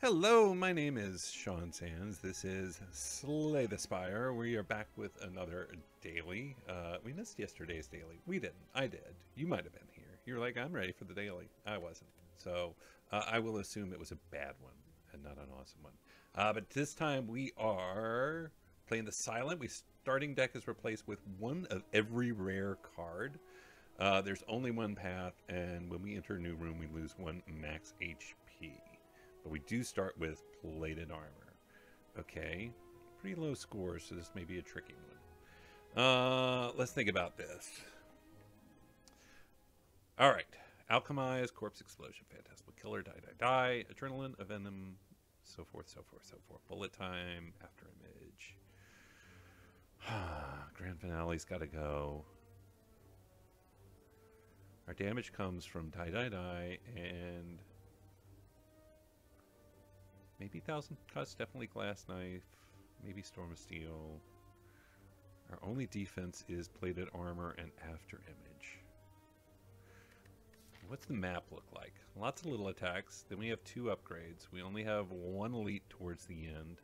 Hello, my name is Sean Sands. This is Slay the Spire. We are back with another daily. We missed yesterday's daily. We didn't. I did. You might have been here. You're like, I'm ready for the daily. I wasn't. So I will assume it was a bad one and not an awesome one. But this time we are playing the Silent. We starting deck is replaced with one of every rare card. There's only one path, and when we enter a new room, we lose one max HP. But we do start with plated armor. Okay, pretty low scores, so this may be a tricky one. Let's think about this. All right, Alchemize, Corpse Explosion, Phantasmal Killer, Die, Adrenaline, Venom, so forth, so forth, so forth. Bullet Time, After Image. Grand Finale's got to go. Our damage comes from Die, and maybe Thousand Cuts, definitely Glass Knife, maybe Storm of Steel. Our only defense is Plated Armor and After Image. What's the map look like? Lots of little attacks. Then we have 2 upgrades. We only have 1 elite towards the end.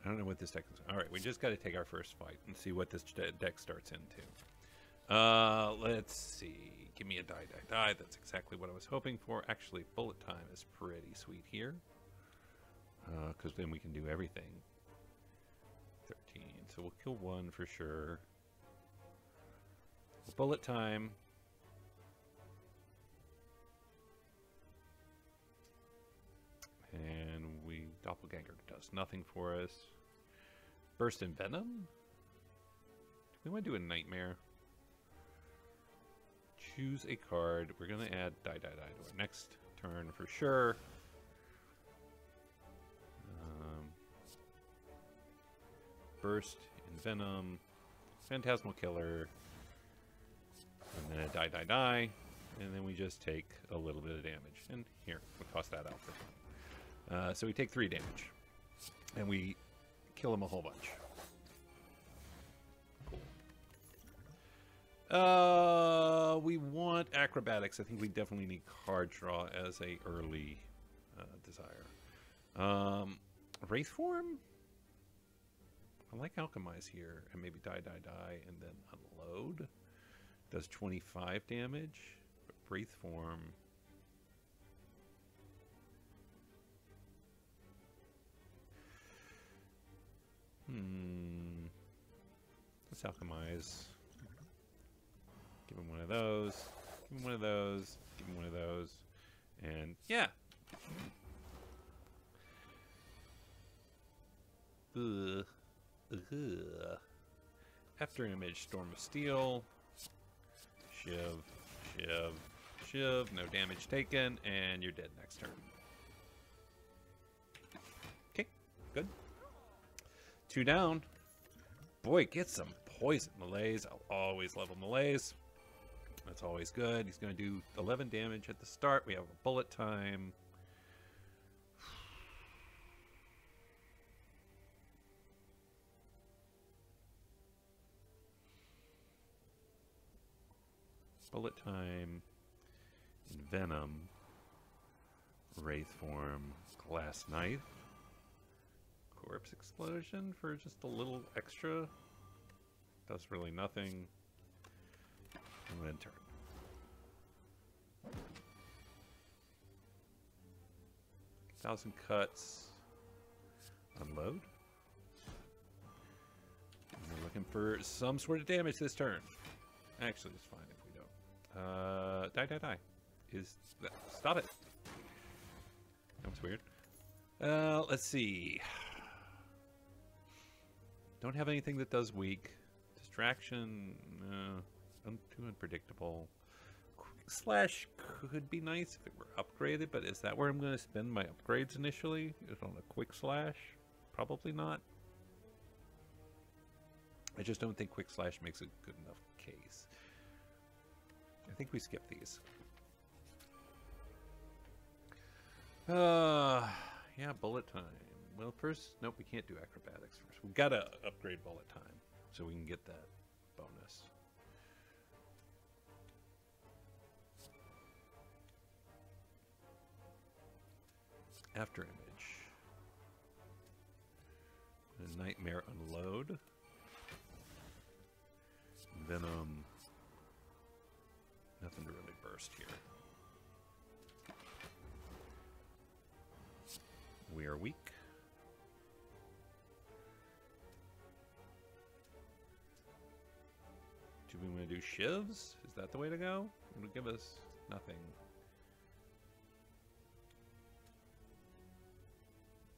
I don't know what this deck is. All right, we just got to take our first fight and see what this deck starts into. Let's see. Give me a die. That's exactly what I was hoping for. Actually, Bullet Time is pretty sweet here. Because then we can do everything. 13. So we'll kill 1 for sure. Bullet Time. And Doppelganger does nothing for us. Burst in Venom? Do we want to do a Nightmare? Choose a card. We're going to add Die to our next turn for sure. Burst in Venom. Phantasmal Killer. And then a Die. And then we just take a little bit of damage. And here, we'll toss that out for fun. So we take 3 damage. And we kill him a whole bunch. Cool. We want acrobatics. I think we definitely need card draw as a early desire. Wraith form? I like Alchemize here. And maybe die, and then unload. Does 25 damage. But Wraith form... Let's Alchemize. Give him one of those. Give him one of those. Give him one of those. And yeah. After Image, Storm of Steel. Shiv. No damage taken. And you're dead next turn. Okay. Good. 2 down. Boy, get some poison melees. I'll always level melees. That's always good. He's going to do 11 damage at the start. We have a Bullet Time. Bullet Time. In Venom. Wraith form. Glass Knife. Corpse Explosion for just a little extra. Does really nothing. And then turn. Thousand Cuts. Unload. And we're looking for some sort of damage this turn. Actually, it's fine if we don't. Die. Stop it. That was weird. Let's see. Don't have anything that does weak. Distraction, too unpredictable. Quick Slash could be nice if it were upgraded, but is that where I'm going to spend my upgrades initially? Is on a Quick Slash? Probably not. I just don't think Quick Slash makes a good enough case. I think we skip these. Yeah, Bullet Time. Well, first, nope, we can't do acrobatics first. We've got to upgrade bullet time so we can get that bonus. After image. A nightmare unload. Venom. Nothing to really burst here. We are weak. Do we want to do shivs? Is that the way to go? It'll give us nothing.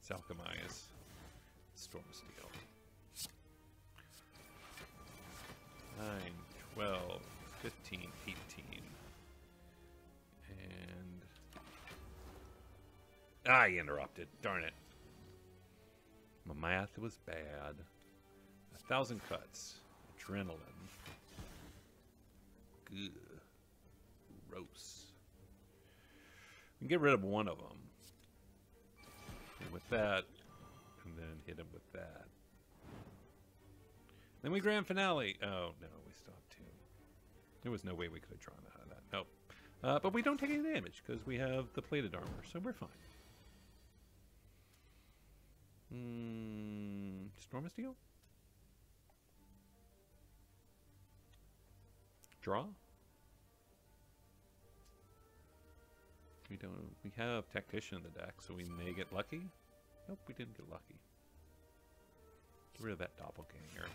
Let's alchemize. Storm Steel. 9, 12, 15, 18. And... I interrupted. Darn it. My math was bad. 1,000 cuts. Adrenaline. Ugh. Gross. We can get rid of one of them. And with that, and then hit him with that. Then we grand finale. Oh, no, we still have 2. There was no way we could have drawn out of that. Nope. But we don't take any damage because we have the plated armor, so we're fine. Storm Steel? Draw? We don't. We have Tactician in the deck, so we may get lucky. Nope, we didn't get lucky. Get rid of that doppelganger.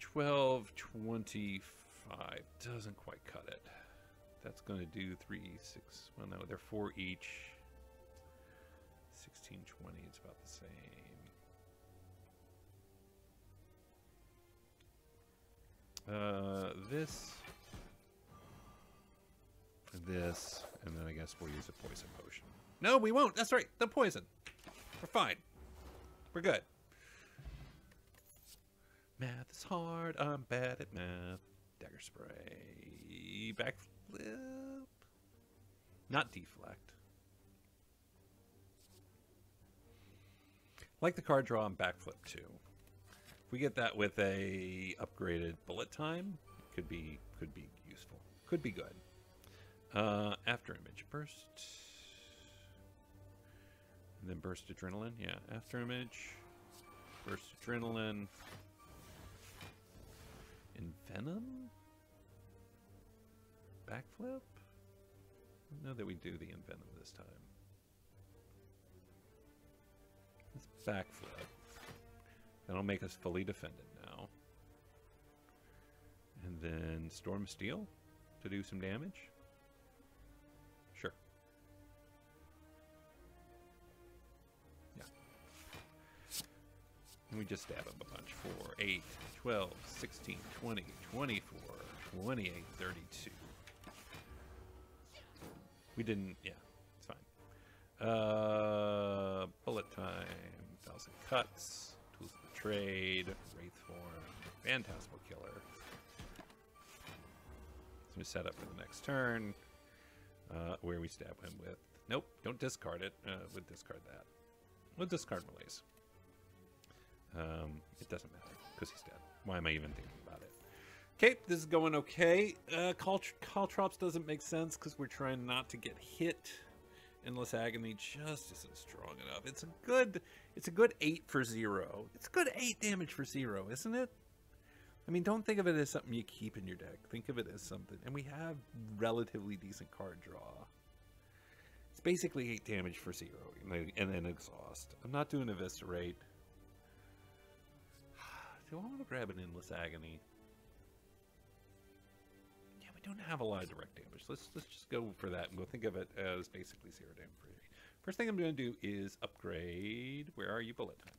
12, 25 doesn't quite cut it. That's going to do 3, 6. Well, no, they're 4 each. 16, 20. It's about the same. This, and then I guess we'll use a poison potion. No, we won't. That's right. The poison. We're fine. We're good. Math is hard. I'm bad at math. Dagger spray. Backflip. Not deflect. Like the card draw and backflip too. If we get that with a upgraded bullet time, could be useful. Could be good. After image burst. And then burst adrenaline. Yeah, after image. Burst adrenaline. Venom? Backflip? I don't know that we do the Envenom this time. Let's backflip. That'll make us fully defended now. And then Storm Steel to do some damage. Sure. Yeah. And we just stab him a bunch. 4, 8, 12, 16, 20, 24, 28, 32. We didn't, yeah, it's fine. Bullet time, 1,000 cuts, tools of the trade, wraith form, phantasmal killer. So we set up for the next turn, where we stab him with. Nope, don't discard it. We'll discard that. We'll discard Malaise. It doesn't matter because he's dead. Why am I even thinking about it? Okay, this is going okay. Caltrops doesn't make sense because we're trying not to get hit. Endless Agony just isn't strong enough. It's a good 8 for 0. It's a good 8 damage for 0, isn't it? I mean, don't think of it as something you keep in your deck. Think of it as something. And we have relatively decent card draw. It's basically 8 damage for 0 and then exhaust. I'm not doing Eviscerate. Do I want to grab an Endless Agony? Yeah, we don't have a lot of direct damage. Let's just go for that and we'll think of it as basically 0 damage for 8. First thing I'm going to do is upgrade. Where are you? Bullet time.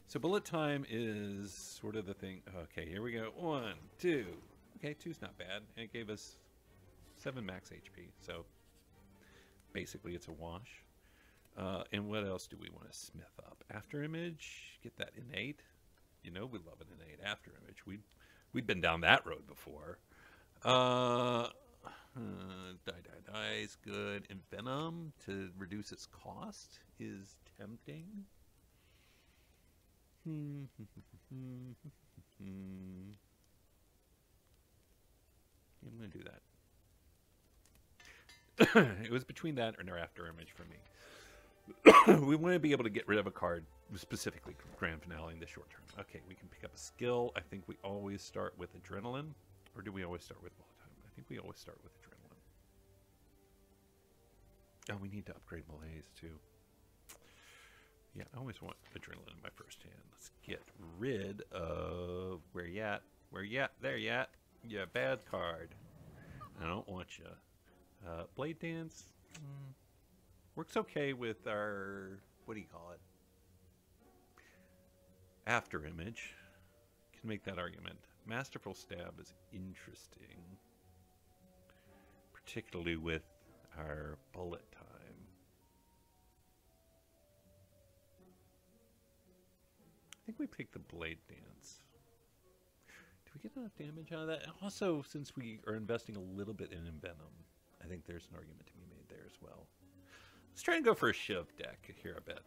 So bullet time is sort of the thing. Okay, here we go. 1, 2. Okay, 2's not bad. And it gave us 7 max HP. So basically it's a wash. And what else do we want to smith up? After image, get that innate. You know we love an innate after image. We'd been down that road before. Die is good. And Venom to reduce its cost is tempting. I'm going to do that. It was between that and our after image for me. We want to be able to get rid of a card, specifically Grand Finale in the short term. Okay, we can pick up a skill. I think we always start with Adrenaline. Or do we always start with Bullet Time? I think we always start with Adrenaline. Oh, we need to upgrade Malaise, too. Yeah, I always want Adrenaline in my first hand. Let's get rid of... Where you at? Where you at? There you at. Yeah, bad card. I don't want you. Blade Dance works okay with our... What do you call it? After image. Can make that argument. Masterful Stab is interesting. Particularly with our bullet time. I think we picked the Blade Dance. Do we get enough damage out of that? And also, since we are investing a little bit in Venom, I think there's an argument to be made there as well. Let's try and go for a Shiv deck here a bit.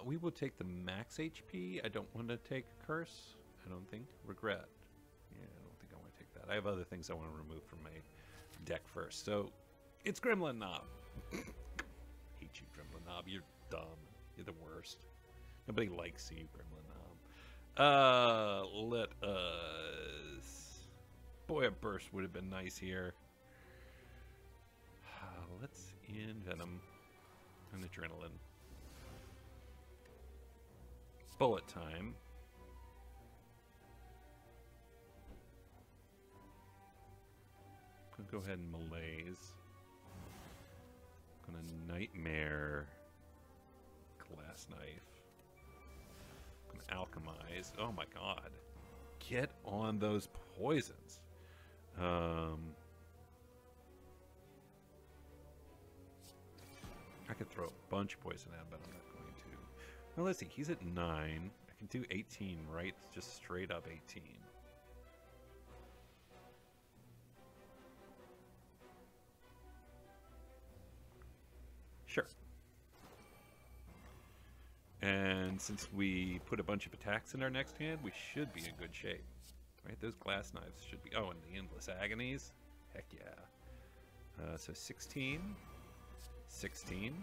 We will take the max HP. I don't want to take Curse. I don't think. Regret. Yeah, I don't think I want to take that. I have other things I want to remove from my deck first. So, it's Gremlin Knob. Hate you, Gremlin Knob. You're dumb. You're the worst. Nobody likes you, Gremlin Knob. Let us... Boy, a burst would have been nice here. Let's end Venom and Adrenaline. Bullet Time. Gonna go ahead and Malaise. Gonna Nightmare. Glass Knife. Gonna Alchemize. Oh my god. Get on those poisons. I could throw a bunch of poison at him, but I'm not going to. Well, let's see. He's at 9. I can do 18, right? Just straight up 18. Sure. And since we put a bunch of attacks in our next hand, we should be in good shape. Right? Those glass knives should be... Oh, and the Endless Agonies? Heck yeah. So 16... 16,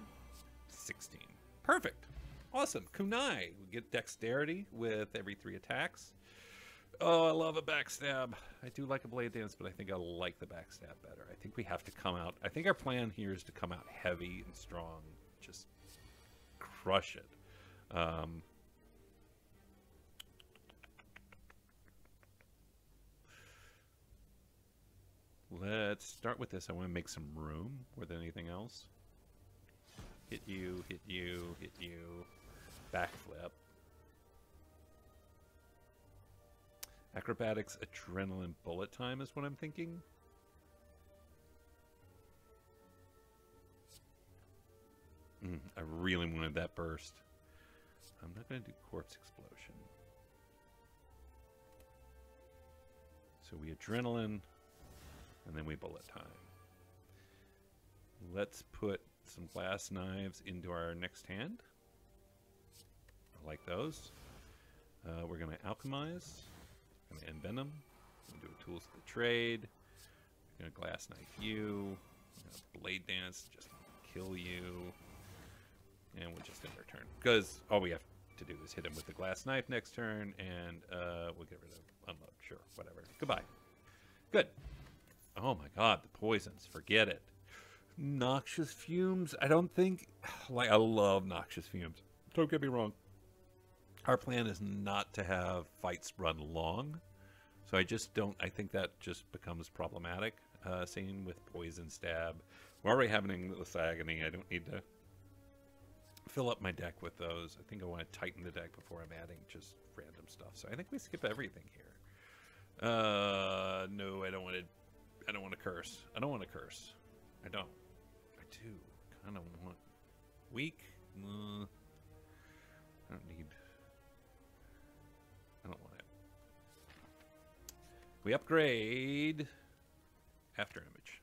16. Perfect. Awesome. Kunai. We get dexterity with every 3 attacks. Oh, I love a backstab. I do like a Blade Dance, but I think I like the backstab better. I think we have to come out. I think our plan here is to come out heavy and strong. Just crush it. Let's start with this. I want to make some room more than anything else. Hit you, hit you, hit you. Backflip. Acrobatics, Adrenaline, Bullet Time is what I'm thinking. I really wanted that burst. I'm not going to do Corpse Explosion. So we Adrenaline, and then we Bullet Time. Let's put some glass knives into our next hand. I like those. We're going to Alchemize. We're going to end Venom. We're going to do a Tools of the Trade. We're going to Glass Knife you. We're going to Blade Dance, just kill you. And we'll just end our turn. Because all we have to do is hit him with the Glass Knife next turn, and we'll get rid of Unload. Sure, whatever. Goodbye. Good. Oh my god, the poisons. Forget it. Noxious Fumes. I don't think... Like, I love Noxious Fumes. Don't get me wrong. Our plan is not to have fights run long. So I just don't... I think that just becomes problematic. Same with Poison Stab. We're already having Endless Agony. I don't need to fill up my deck with those. I think I want to tighten the deck before I'm adding just random stuff. So I think we skip everything here. No, I don't want to... I don't want to curse. I don't want to curse. I don't. I do. Kind of want... Weak? I don't need... I don't want it. We upgrade after image.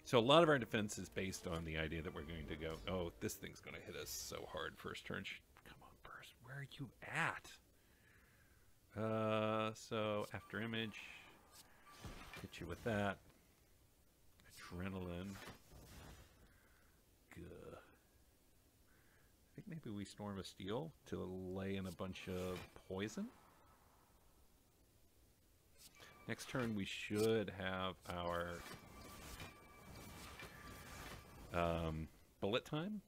So a lot of our defense is based on the idea that we're going to go, oh, this thing's going to hit us so hard first turn. Come on, Burst, where are you at? So after image, hit you with that. Adrenaline. Gah. I think maybe we Storm of Steel to lay in a bunch of poison. Next turn we should have our bullet time.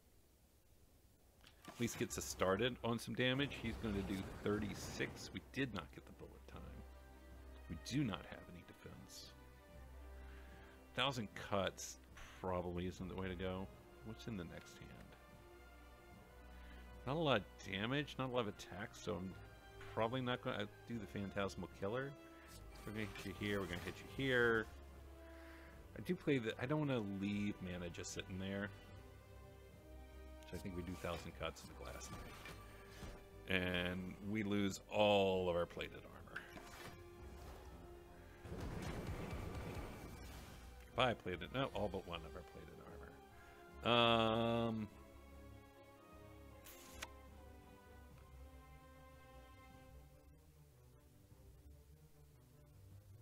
At least gets us started on some damage. He's going to do 36. We did not get the bullet time. We do not have any defense. 1,000 cuts probably isn't the way to go. What's in the next hand? Not a lot of damage, not a lot of attack, so I'm probably not going to do the Phantasmal Killer. We're going to hit you here, we're going to hit you here. I do play that. I don't want to leave mana just sitting there. So I think we do 1,000 cuts in the Glass Knife. And we lose all of our plated armor. If I played it, no, all but one of our plated armor.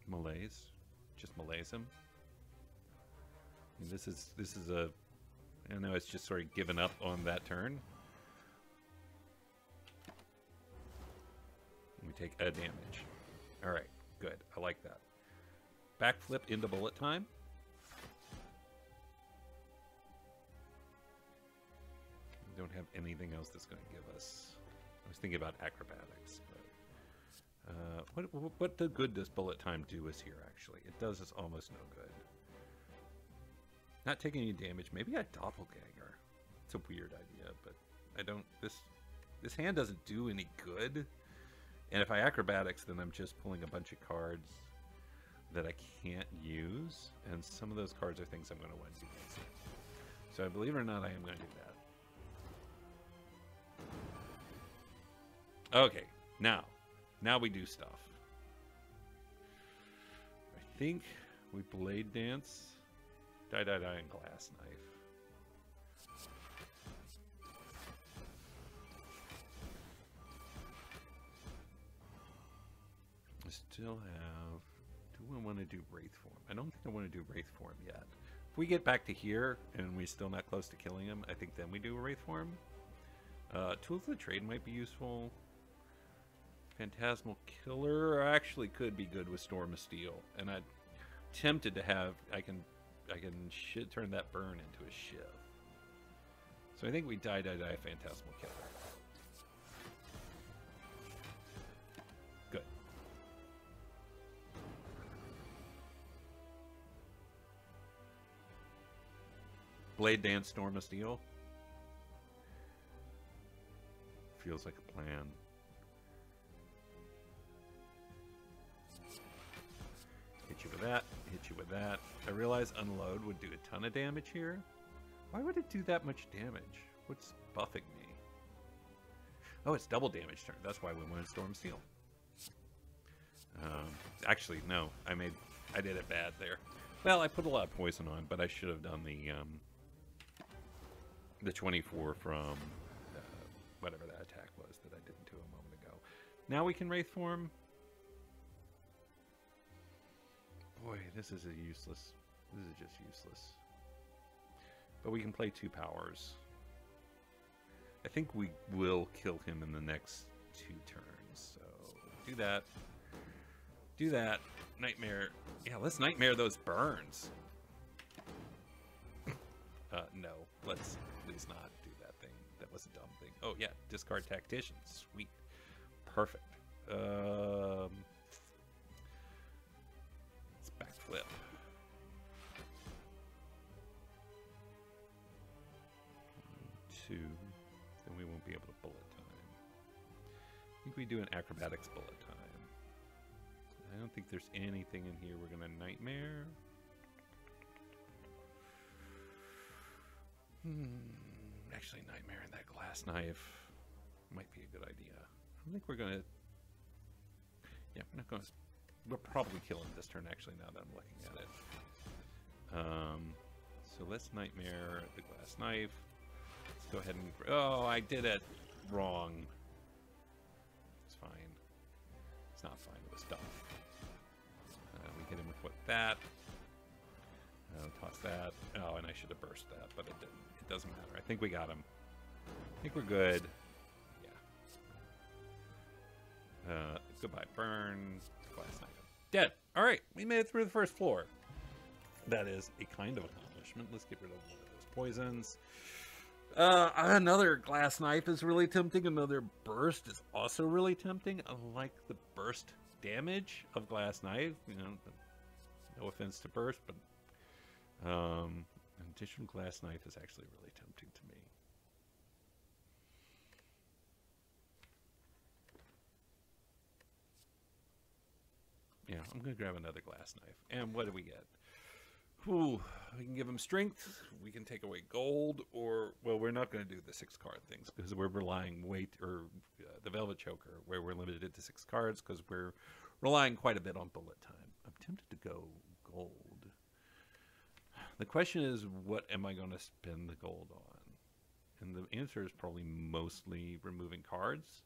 Malaise. Just malaise him. I mean, this is a, I know it's just sort of given up on that turn. We take a damage. All right, good. I like that. Backflip into bullet time. We don't have anything else that's going to give us. I was thinking about acrobatics, but what good does bullet time do us here? Actually, it does us almost no good. Not taking any damage. Maybe a doppelganger. It's a weird idea, but I don't. This hand doesn't do any good. And if I acrobatics, then I'm just pulling a bunch of cards that I can't use. And some of those cards are things I'm going to want to use. So believe it or not, I am going to do that. Okay, now we do stuff. I think we Blade Dance. Die, and Glass Knife. I still have... Do I want to do Wraith Form? I don't think I want to do Wraith Form yet. If we get back to here and we're still not close to killing him, I think then we do a Wraith Form. Tools of the Trade might be useful. Phantasmal Killer actually could be good with Storm of Steel. And I'm tempted to have... I can turn that burn into a shiv. So I think we die, Phantasmal Killer. Good. Blade Dance, Storm of Steel. Feels like a plan. Hit you with that, hit you with that. I realize Unload would do a ton of damage here. Why would it do that much damage? What's buffing me? Oh, it's double damage turn. That's why we wanted Storm Steel. Actually, no. I did it bad there. Well, I put a lot of poison on, but I should have done the 24 from whatever that attack was that I didn't do a moment ago. Now we can Wraith Form. Boy, this is just useless. But we can play 2 powers. I think we will kill him in the next 2 turns. So do that. Do that. Nightmare. Yeah, let's Nightmare those burns. No, let's please not do that thing. That was a dumb thing. Oh yeah, discard Tactician. Sweet. Perfect. Backflip. Two. Then we won't be able to bullet time. I think we do an acrobatics bullet time. I don't think there's anything in here we're gonna Nightmare. Actually, Nightmare and that Glass Knife might be a good idea. I don't think we're gonna... Yeah, we're not going to... We'll probably kill him this turn, actually, now that I'm looking at it. So let's Nightmare the Glass Knife. Let's go ahead and... Oh, I did it wrong. It's fine. It's not fine. It was dumb. We hit him with that. Toss that. Oh, and I should have burst that, but it didn't. It doesn't matter. I think we got him. I think we're good. Yeah. Goodbye. Burn. Glass Knife. Dead. All right. We made it through the first floor. That is a kind of accomplishment. Let's get rid of one of those poisons. Another Glass Knife is really tempting. Another burst is also really tempting. I like the burst damage of Glass Knife. You know, no offense to burst, but an additional Glass Knife is actually really tempting to me. Yeah, I'm going to grab another Glass Knife. And what do we get? Ooh, we can give him strength. We can take away gold, or, well, we're not going to do the 6-card things because we're relying the Velvet Choker, where we're limited to 6 cards because we're relying quite a bit on bullet time. I'm tempted to go gold. The question is, what am I going to spend the gold on? And the answer is probably mostly removing cards.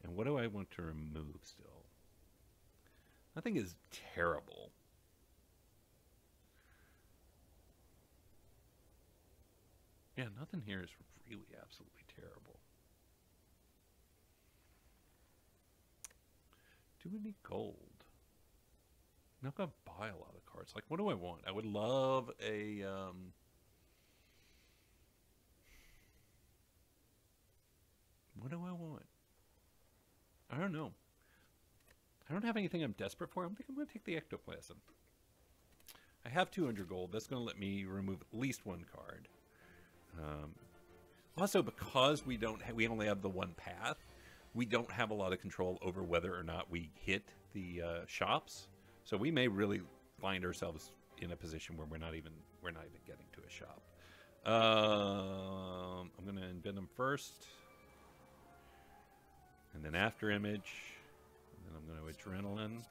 And what do I want to remove still? Nothing is terrible. Yeah, nothing here is really absolutely terrible. Do we need gold? I'm not going to buy a lot of cards. Like, what do I want? I would love a... What do I want? I don't know. I don't have anything I'm desperate for. I think I'm going to take the ectoplasm. I have 200 gold. That's going to let me remove at least one card. Also, because we only have the one path, we don't have a lot of control over whether or not we hit the shops. So we may really find ourselves in a position where we're not even getting to a shop. I'm going to invent them first, and then after image, and then I'm going to adrenaline.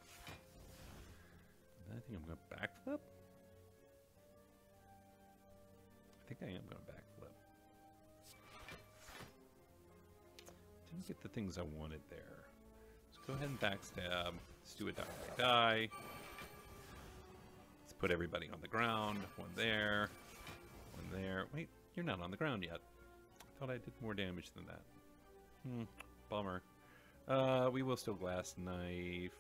And I think I'm going to backflip. I think I am going to backflip. Didn't get the things I wanted there. Let's go ahead and backstab. Let's do a die by die. Let's put everybody on the ground. One there. One there. Wait, you're not on the ground yet. I thought I did more damage than that. Bummer. We will still Glass Knife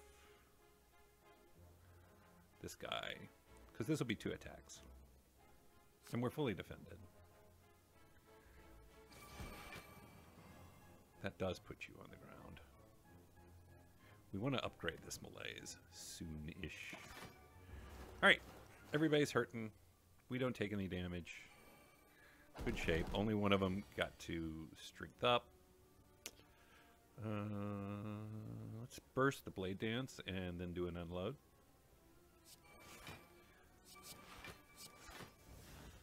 this guy, because this will be 2 attacks. And we're fully defended. That does put you on the ground. We want to upgrade this malaise soon-ish. Alright, everybody's hurting. We don't take any damage. Good shape. Only one of them got to strength up. Let's burst the Blade Dance and then do an unload.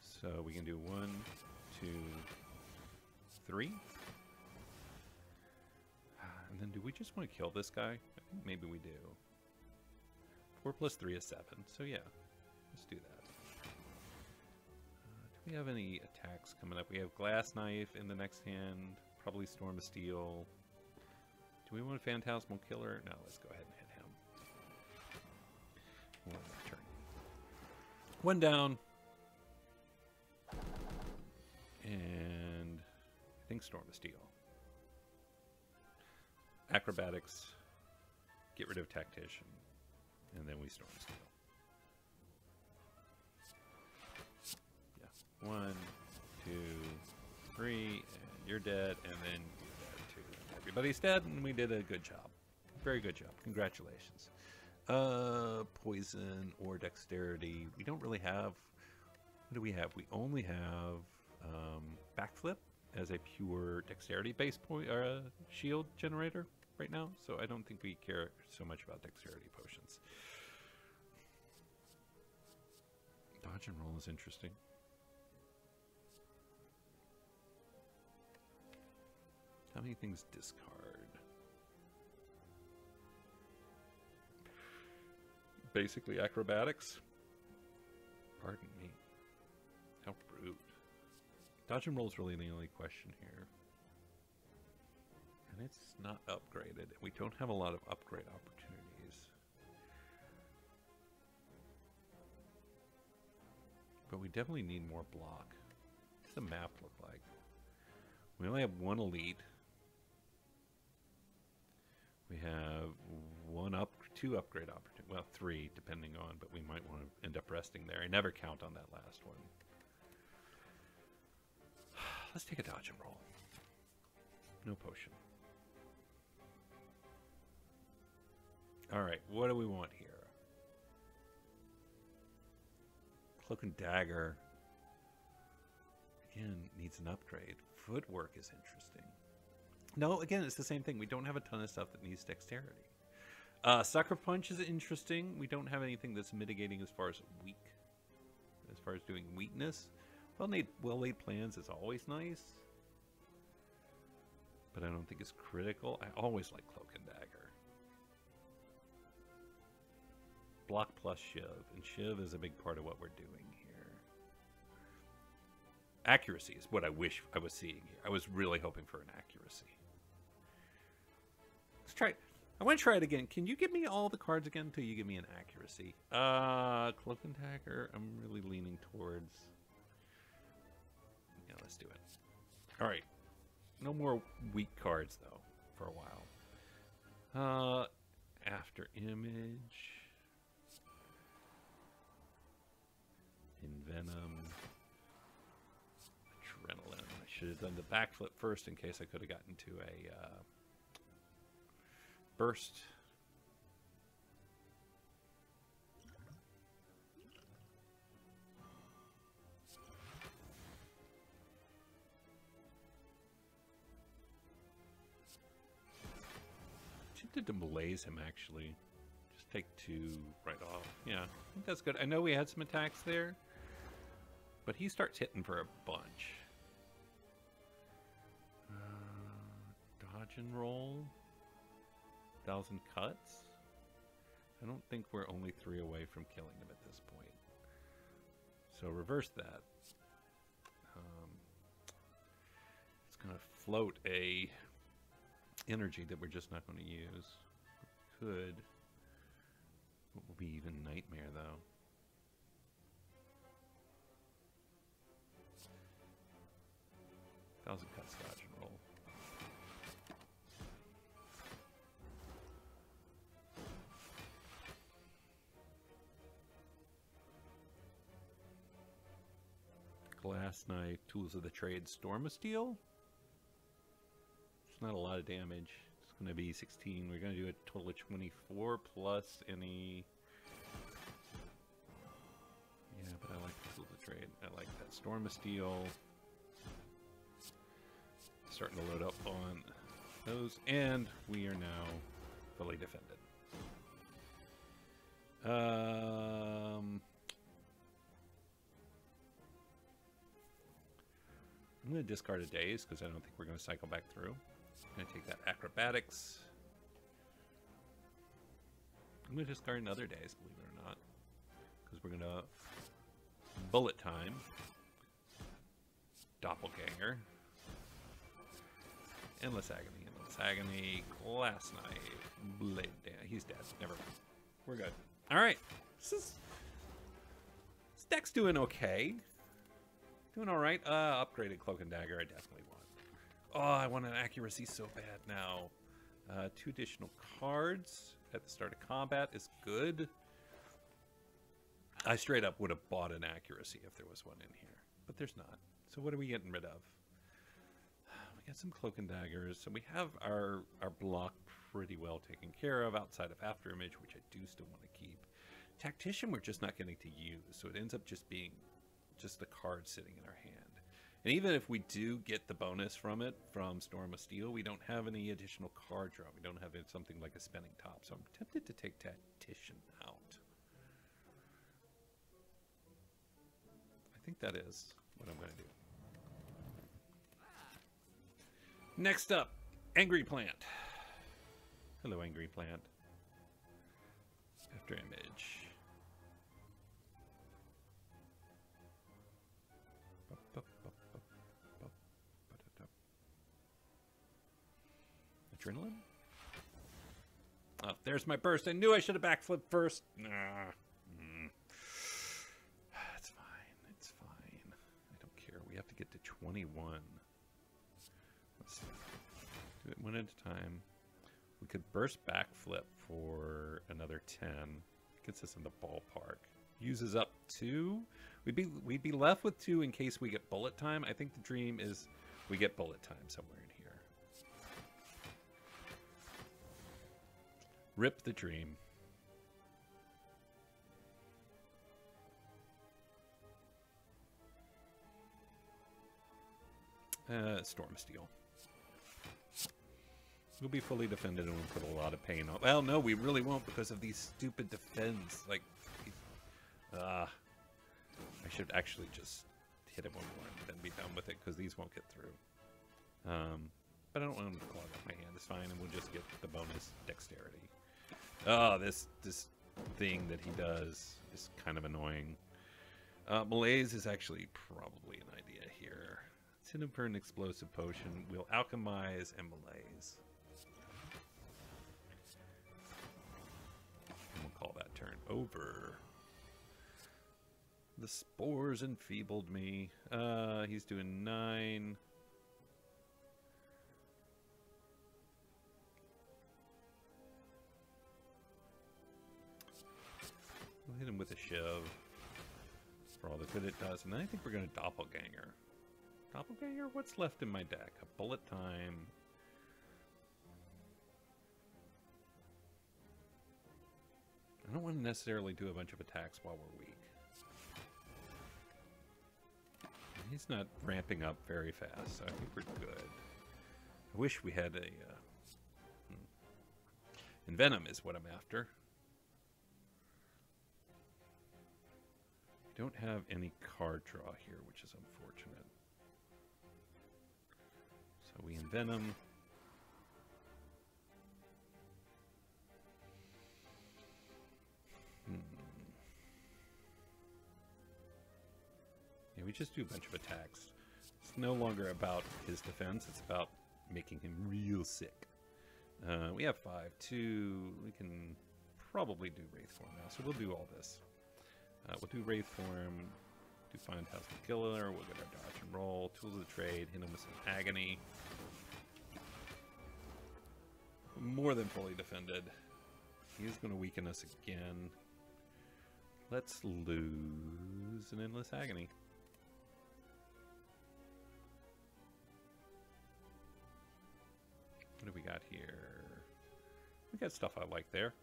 So we can do 1, 2, 3. And then do we just want to kill this guy? I think maybe we do. 4 plus 3 is 7. So yeah, let's do that. Do we have any attacks coming up? We have Glass Knife in the next hand. Probably Storm of Steel. Do we want a Phantasmal Killer? No, let's go ahead and hit him. One turn. 1 down. And I think Storm of Steel. Acrobatics. Get rid of Tactician. And then we Storm of Steel. Yeah. 1, 2, 3, and you're dead, and then you're dead too. Everybody's dead, and we did a good job. Very good job. Congratulations. Poison or dexterity. We don't really have... What do we have? We only have backflip as a pure dexterity-based shield generator right now, so I don't think we care so much about dexterity potions. Dodge and roll is interesting. How many things discard? Basically acrobatics. Pardon me. How rude. Dodge and roll is really the only question here. And it's not upgraded. We don't have a lot of upgrade opportunities. But we definitely need more block. What does the map look like? We only have one elite. We have two upgrade opportunities. Well, 3 depending on, but we might want to end up resting there. I never count on that last one. Let's take a dodge and roll. No potion. Alright, what do we want here? Cloak and dagger. Again, needs an upgrade. Footwork is interesting. No, again, it's the same thing. We don't have a ton of stuff that needs dexterity. Sucker punch is interesting. We don't have anything that's mitigating as far as weak. As far as doing weakness. Well-laid plans is always nice. But I don't think it's critical. I always like cloak and dagger. Block plus shiv. And shiv is a big part of what we're doing here. Accuracy is what I wish I was seeing here. I was really hoping for an accuracy. Let's try it. I want to try it again. Can you give me all the cards again until you give me an accuracy? Cloak and dagger, I'm really leaning towards. Yeah, let's do it. Alright. No more weak cards, though, for a while. After image. Envenom. Adrenaline. I should have done the backflip first in case I could have gotten to a burst. Tempted to malaise him, actually. Just take 2 right off. Yeah, I think that's good. I know we had some attacks there, but he starts hitting for a bunch. Dodge and roll. 1,000 cuts. I don't think we're only 3 away from killing him at this point. So reverse that. It's going to float a energy that we're just not going to use. Could. What will be even nightmare, though? Thousand cuts, dodge and roll. Glass Knife, Tools of the Trade, Storm of Steel. It's not a lot of damage. It's going to be 16. We're going to do a total of 24 plus any. Yeah, but I like Tools of the Trade. I like that. Storm of Steel. Starting to load up on those, and we are now fully defended. I'm going to discard a daze because I don't think we're going to cycle back through. I'm going to take that acrobatics. I'm going to discard another daze, believe it or not, because we're going to bullet time, doppelganger, endless agony, glass knife, blade down. He's dead. Never mind. We're good. All right. This deck's doing okay. Doing all right. Upgraded cloak and dagger. I definitely want. Oh, I want an accuracy so bad now. 2 additional cards at the start of combat is good. I straight up would have bought an accuracy if there was one in here, but there's not. So what are we getting rid of? We got some cloak and daggers. So we have our block pretty well taken care of outside of after image, which I do still want to keep. Tactician we're just not getting to use, so it ends up just being just the card sitting in our hand. And even if we do get the bonus from it, from Storm of Steel, we don't have any additional card draw. We don't have something like a spinning top. So I'm tempted to take Tactician out. I think that is what I'm going to do. Next up, Angry Plant. Hello, Angry Plant. After image. Adrenaline? Oh, there's my burst. I knew I should have backflipped first. Nah. It's fine. It's fine. I don't care. We have to get to 21. Let's do it one at a time. We could burst backflip for another 10. Gets us in the ballpark. Uses up 2. We'd be left with 2 in case we get bullet time. I think the dream is we get bullet time somewhere in here. Rip the dream. Storm Steel. We'll be fully defended and we'll put a lot of pain on. Well, no, we really won't because of these stupid defense. Like, I should actually just hit him one more and then be done with it because these won't get through. But I don't want him to clog up my hand. It's fine, and we'll just get the bonus dexterity. Oh, this thing that he does is kind of annoying. Malaise is actually probably an idea here. Let's hit him for an explosive potion. We'll alchemize and malaise. And we'll call that turn over. The spores enfeebled me. He's doing 9. We'll hit him with a shove for all the good it does. And then I think we're going to doppelganger. Doppelganger? What's left in my deck? A bullet time. I don't want to necessarily do a bunch of attacks while we're weak. He's not ramping up very fast, so I think we're good. I wish we had a... Envenom is what I'm after. Don't have any card draw here, which is unfortunate. So we envenom. Yeah, we just do a bunch of attacks. It's no longer about his defense, it's about making him real sick. We have 5, 2, we can probably do Wraith Form now, so we'll do all this. We'll do Wraith Form, do Find House the Killer, we'll get our dodge and roll, Tools of the Trade, hit him with some Agony. More than fully defended. He's going to weaken us again. Let's lose an Endless Agony. What do we got here? We got stuff I like there.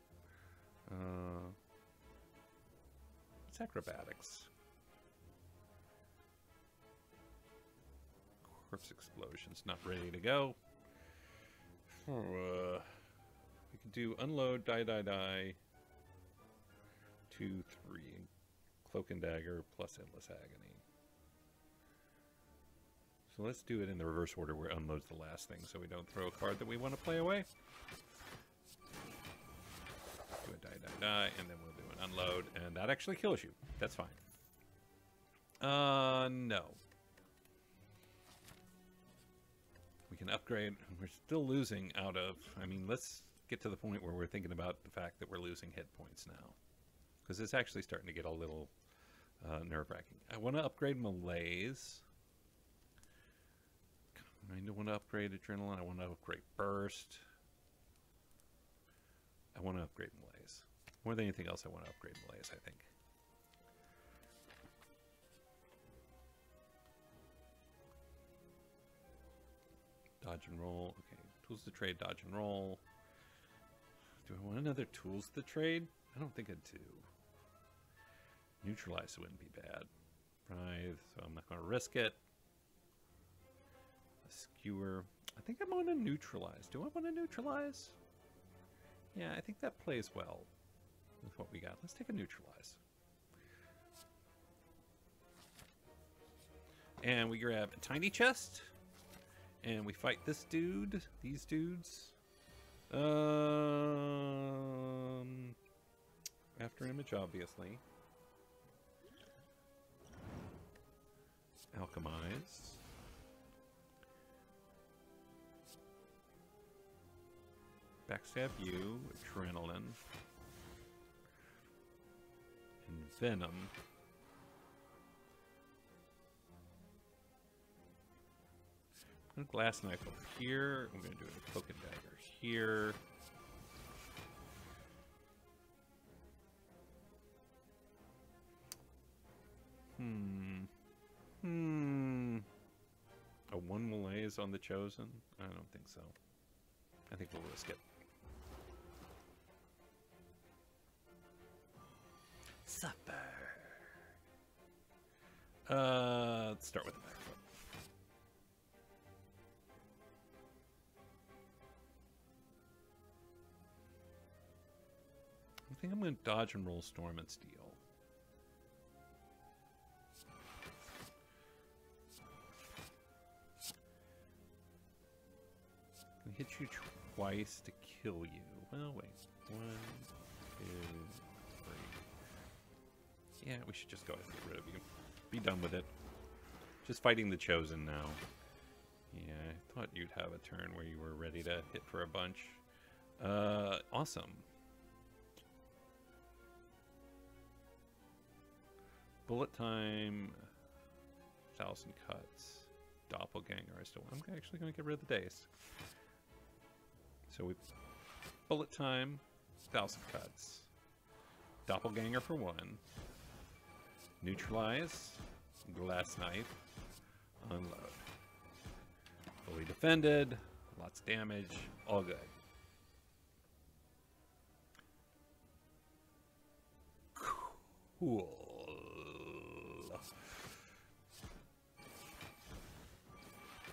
It's acrobatics. Corpse Explosion's not ready to go. We can do Unload, Die, 2, 3. Cloak and Dagger plus Endless Agony. So let's do it in the reverse order where Unload's the last thing so we don't throw a card that we want to play away. Do a Die, and then we'll do an Unload, and that actually kills you. That's fine. No. We can upgrade. We're still losing out of... I mean, let's get to the point where we're thinking about the fact that we're losing hit points now. Because it's actually starting to get a little nerve-wracking. I want to upgrade Malaise. I want to upgrade Adrenaline. I want to upgrade Burst. I want to upgrade Malaise. More than anything else, I want to upgrade Malaise, I think. Dodge and roll. Okay, Tools to Trade, dodge and roll. Do I want another Tools to Trade? I don't think I do. Neutralize wouldn't be bad. Right, so I'm not going to risk it. A Skewer. I think I'm going to neutralize. Do I want to neutralize? Yeah, I think that plays well with what we got. Let's take a neutralize. And we grab a tiny chest. And we fight this dude. These dudes. After image, obviously. Alchemize. Backstab you, adrenaline, and venom. Glass knife over here. I'm going to do a cloak and dagger here. A one malaise on the chosen? I don't think so. I think we'll risk it. Suffer. Let's start with the back foot. I think I'm going to dodge and roll Storm and Steel. Can hit you twice to kill you. Well, wait. 1, 2, 3. Yeah, we should just go ahead and get rid of you. Be done with it. Just fighting the Chosen now. Yeah, I thought you'd have a turn where you were ready to hit for a bunch. Awesome. Bullet time, 1,000 cuts, doppelganger. I'm actually going to get rid of the days. So we bullet time, 1,000 cuts, doppelganger for 1, neutralize, glass knife, unload. Fully defended, lots of damage, all good. Cool.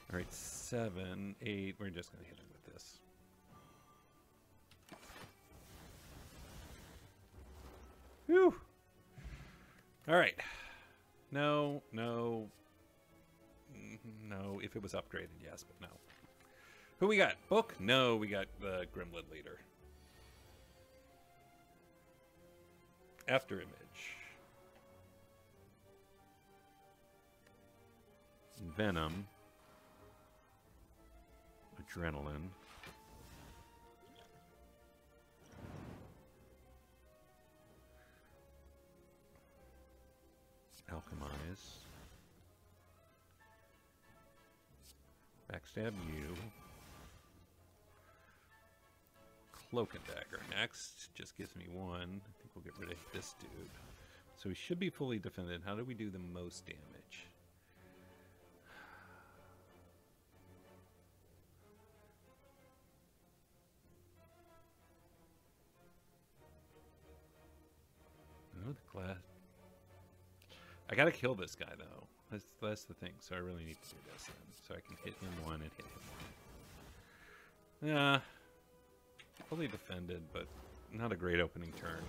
All right, 7, 8. We're just going to hit it with this. Whew. All right. No, no. No, if it was upgraded, yes, but no. Who we got? Book? No, we got the Gremlin Leader. After image. Venom. Adrenaline. Alchemize. Backstab you. Cloak and dagger next. Just gives me 1. I think we'll get rid of this dude. So he should be fully defended. How do we do the most damage? Oh, the glass. I gotta kill this guy though. That's the thing. So I really need to do this then. So I can hit him 1 and hit him 1. Yeah. Fully defended, but not a great opening turn.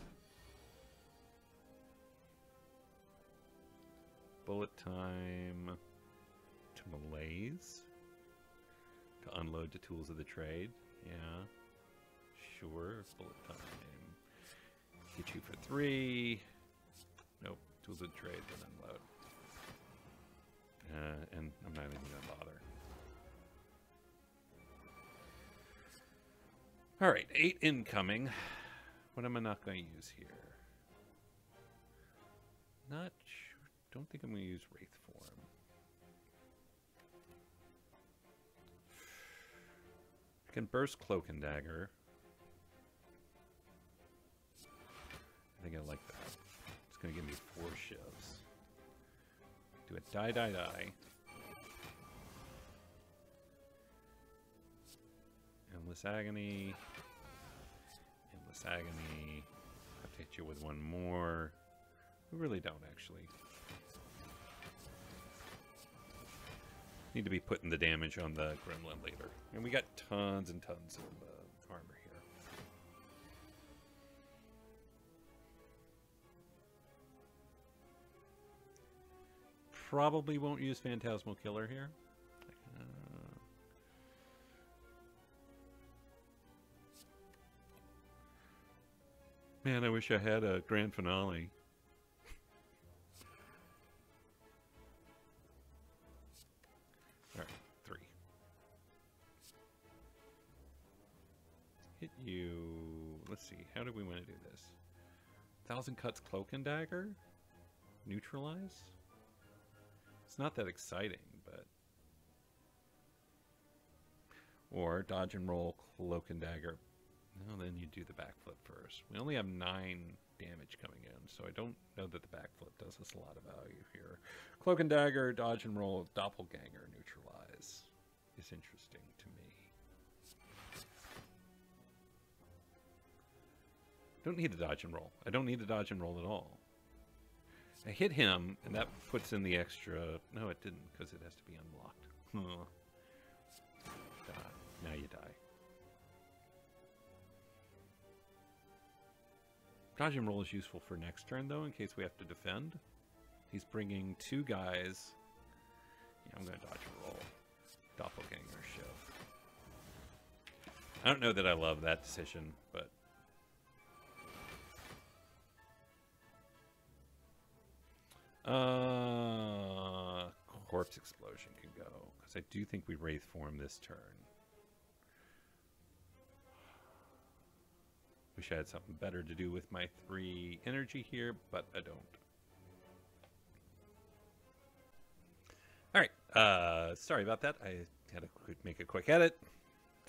Bullet time to malaise. To unload the tools of the trade. Yeah. Sure. Bullet time. Hit you for 3. Nope. Tools of the trade, then unload. And I'm not even gonna bother. Alright, 8 incoming. What am I not going to use here? Not sure. Don't think I'm going to use Wraith Form. I can burst Cloak and Dagger. I think I like that. It's going to give me 4 shivs. Do it. Die, die, die. Endless Agony. Endless Agony. Have to hit you with 1 more. We really don't, actually. Need to be putting the damage on the Gremlin Leader. And we got tons and tons of armor here. Probably won't use Phantasmal Killer here. Man, I wish I had a grand finale. Alright, 3. Hit let's see. How do we want to do this? 1,000 cuts cloak and dagger? Neutralize? It's not that exciting, but... Or dodge and roll cloak and dagger. No, then you do the backflip first. We only have 9 damage coming in, so I don't know that the backflip does us a lot of value here. Cloak and dagger, dodge and roll, doppelganger, neutralize is interesting to me. Don't need the dodge and roll. I don't need the dodge and roll at all. I hit him, and that puts in the extra... No, it didn't, because it has to be unblocked. Huh. Die. Now you die. Dodge and roll is useful for next turn, though, in case we have to defend. He's bringing 2 guys. Yeah, I'm going to dodge and roll. Doppelganger shift. I don't know that I love that decision, but... Corpse Explosion can go, because I do think we Wraith form this turn. Wish I had something better to do with my 3 energy here, but I don't. Alright, sorry about that. I had to make a quick edit.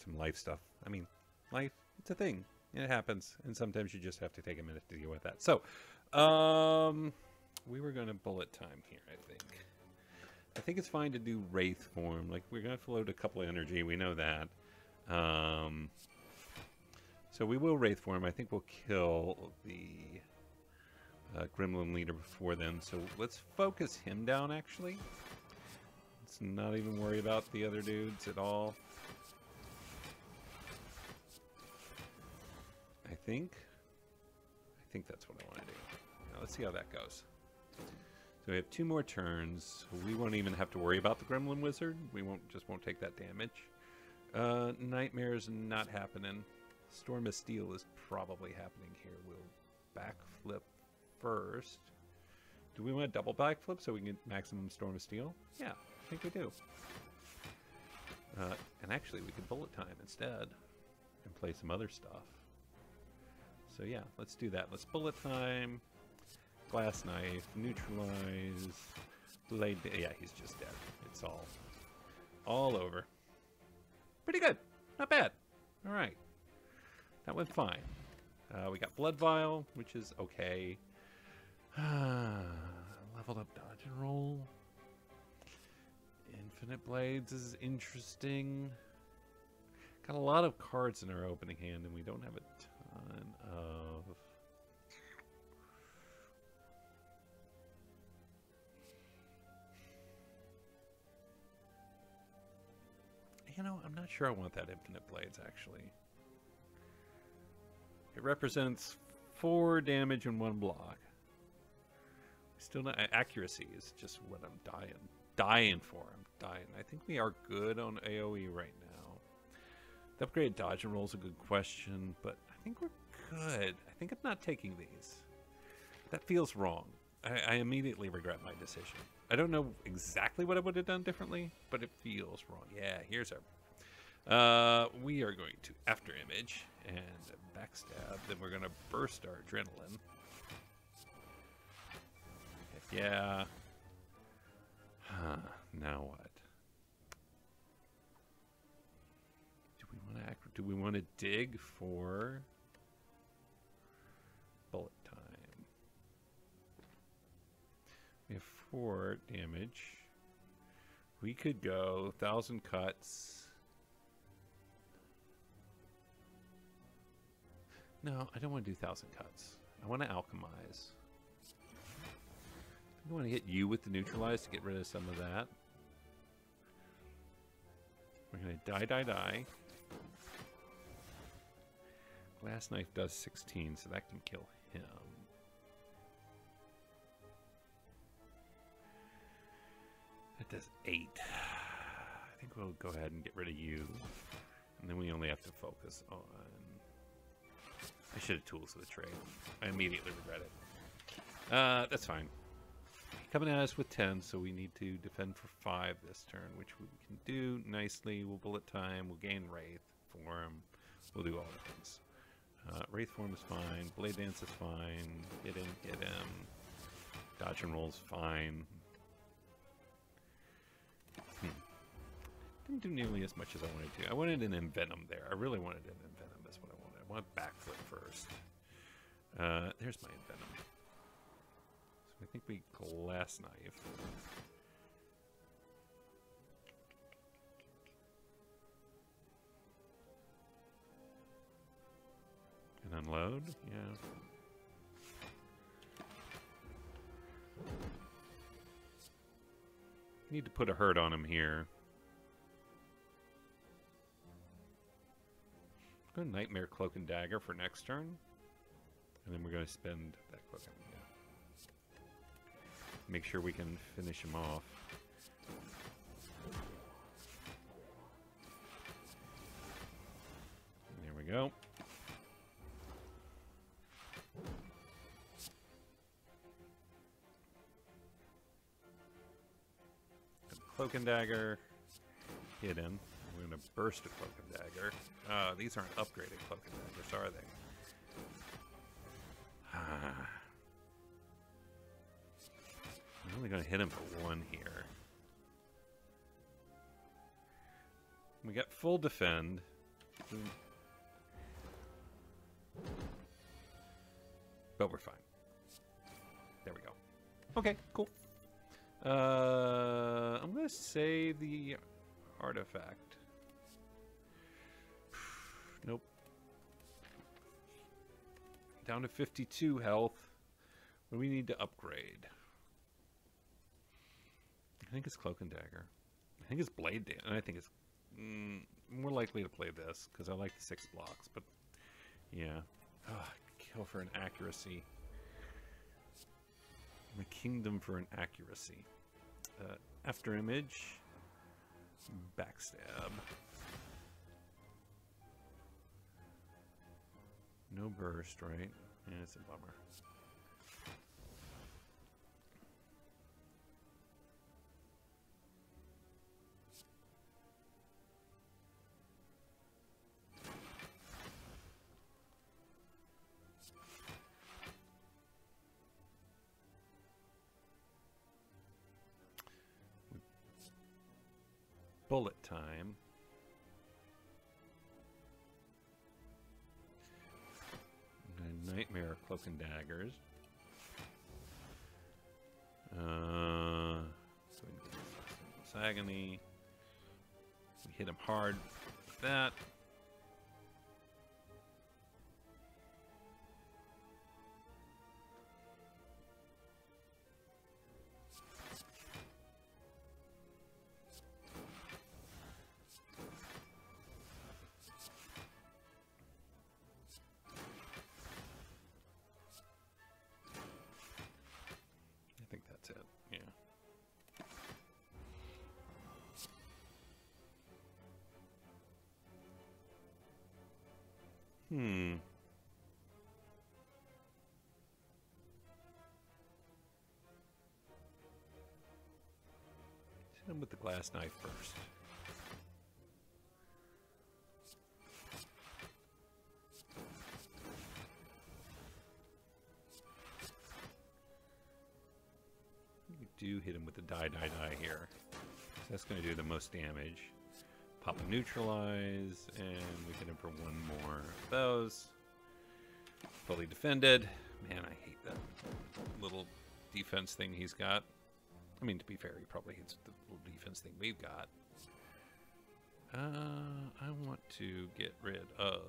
Some life stuff. I mean, life, it's a thing. It happens, and sometimes you just have to take a minute to deal with that. So, we were going to bullet time here, I think. I think it's fine to do Wraith form. Like, we're going to float a couple of energy. We know that. So we will Wraith form. I think we'll kill the Gremlin leader before then. So let's focus him down, actually. Let's not even worry about the other dudes at all. I think that's what I want to do. Now let's see how that goes. So we have 2 more turns. We won't even have to worry about the Gremlin Wizard. We won't take that damage. Nightmare's not happening. Storm of Steel is probably happening here. We'll backflip first. Do we want a double backflip so we can get maximum Storm of Steel? Yeah, I think we do. And actually, we could bullet time instead and play some other stuff. So yeah, let's do that. Let's bullet time. Glass Knife, neutralize, blade. Yeah, he's just dead. It's all over. Pretty good. Not bad. All right. That went fine. We got Blood Vial, which is okay. Leveled up dodge and roll. Infinite Blades is interesting. Got a lot of cards in our opening hand, and we don't have a ton of... You know, I'm not sure I want that Infinite Blades, actually. It represents 4 damage in 1 block. Still not... Accuracy is just what I'm dying for. I'm dying. I think we are good on AoE right now. The upgrade dodge and roll is a good question, but I think we're good. I think I'm not taking these. That feels wrong. I immediately regret my decision. I don't know exactly what I would have done differently, but it feels wrong. Yeah, here's our... we are going to After Image and backstab. Then we're going to burst our adrenaline. Yeah. Now what? Do we want to dig for bullet time? We have 4 damage. We could go 1,000 cuts. No, I don't want to do 1,000 cuts. I want to alchemize. I want to hit you with the neutralize to get rid of some of that. We're going to die. Glass Knife does 16, so that can kill him. That does 8. I think we'll go ahead and get rid of you. And then we only have to focus on... I should have tools of the trade. I immediately regret it. That's fine. Coming at us with 10, so we need to defend for 5 this turn, which we can do nicely. We'll bullet time. We'll gain Wraith for him. We'll do all the things. Wraith form is fine. Blade dance is fine. Hit him, hit him. Dodge and roll's fine. Didn't do nearly as much as I wanted to. I wanted an Envenom there. I really wanted an Envenom. That's what I wanted. I want backflip first. There's my Envenom. So I think we Glass Knife. And unload? Yeah. Need to put a hurt on him here. Go Nightmare Cloak and Dagger for next turn. And then we're going to spend that cloak. Yeah. Make sure we can finish him off. There we go. Cloak and Dagger. Hit him. We're going to burst a Cloak and Dagger. These aren't upgraded Cloak and Daggers, are they? I'm only going to hit him for one here. We got full defend. But we're fine. There we go. Okay, cool. I'm going to say the artifact. Nope. Down to 52 health. What do we need to upgrade? I think it's Cloak and Dagger. I think it's Blade Dance. And I think it's more likely to play this because I like the 6 blocks. But yeah. Kill for an accuracy. The Kingdom for an accuracy. After image. Backstab. No burst, right? Yeah, it's a bummer. Bullet time. Nightmare Cloak and Daggers. So we get Agony. We hit him hard with that. Hit him with the Glass Knife first. We do hit him with the die here. So that's going to do the most damage. Pop a Neutralize, and we hit him for one more of those. Fully defended. Man, I hate that little defense thing he's got. I mean, to be fair, he probably hates the little defense thing we've got. I want to get rid of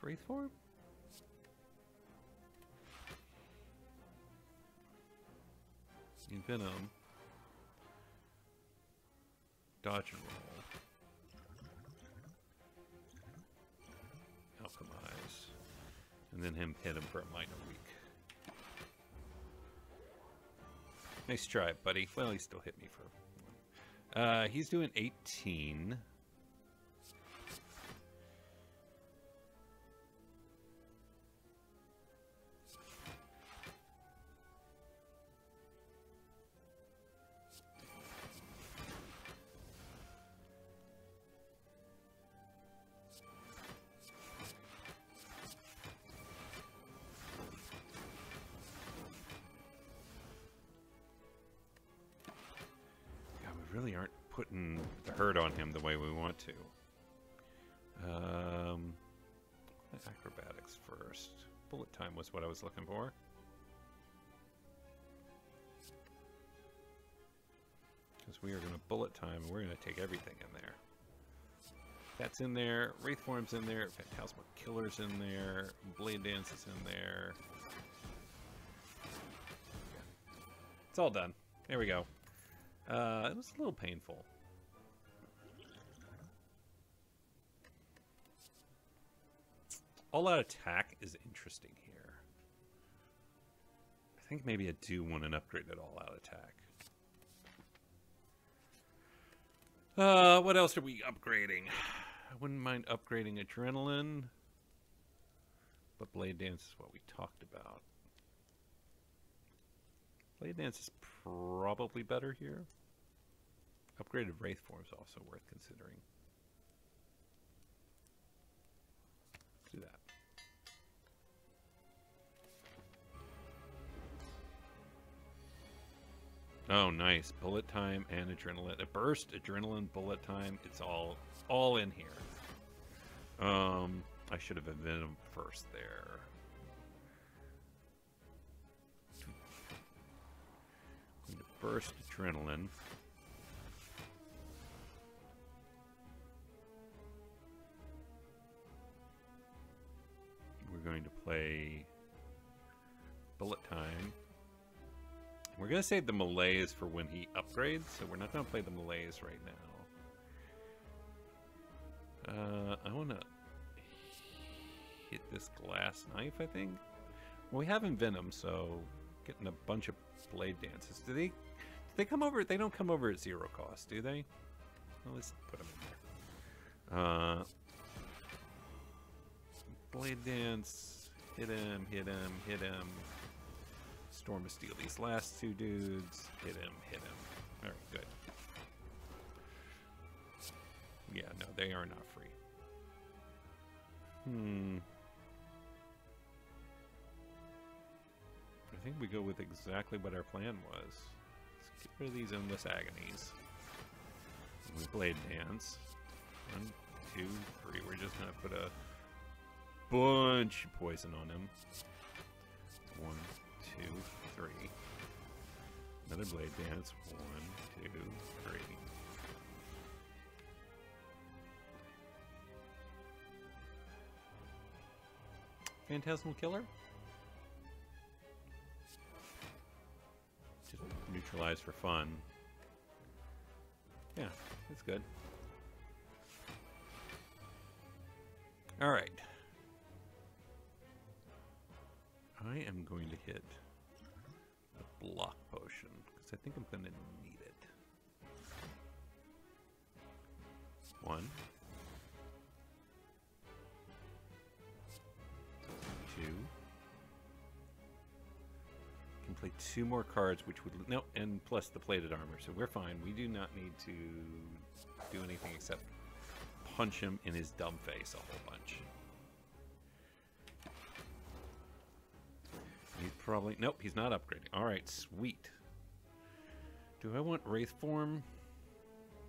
Wraith Form. Venom. Dodge and roll. Alchemize. And then hit him for a minor weak. Nice try, buddy. Well, he still hit me for one. He's doing 18. really aren't putting the hurt on him the way we want to. Acrobatics first. Bullet time was what I was looking for. Because we are going to bullet time and we're going to take everything in there. That's in there. Wraith Form's in there. Phantasmal Killer's in there. Blade Dance is in there. Yeah. It's all done. There we go. It was a little painful. All-out attack is interesting here. I think maybe I do want an upgraded all-out attack. What else are we upgrading? I wouldn't mind upgrading Adrenaline. But Blade Dance is what we talked about. Blade Dance is probably better here. Upgraded Wraith Form is also worth considering. Let's do that. Oh, nice. Bullet time and adrenaline. A burst, adrenaline, bullet time. It's all in here. I should have invented them first there. Burst adrenaline. We're going to play bullet time. We're going to save the melees for when he upgrades, so we're not going to play the melees right now. I want to hit this glass knife, I think. Well, we have Envenom, so getting a bunch of blade dances. Do they come over? They don't come over at 0 cost, do they? Well, let's put them in there. Blade dance. Hit him, hit him, hit him. Storm of Steel. These last two dudes. Hit him, hit him. Alright, good. Yeah, no, they are not free. I think we go with exactly what our plan was. Let's get rid of these endless agonies. And we blade dance. 1, 2, 3. We're just gonna put a bunch of poison on him. 1, 2, 3. Another blade dance. 1, 2, 3. Phantasmal Killer? Just neutralize for fun. Yeah, that's good. Alright. I am going to hit a block potion, because I think I'm going to need it. 1. 2. Can play 2 more cards, which would... No, and plus the plated armor, so we're fine. We do not need to do anything except punch him in his dumb face a whole bunch. He's probably... Nope, he's not upgrading. Alright, sweet. Do I want Wraith Form?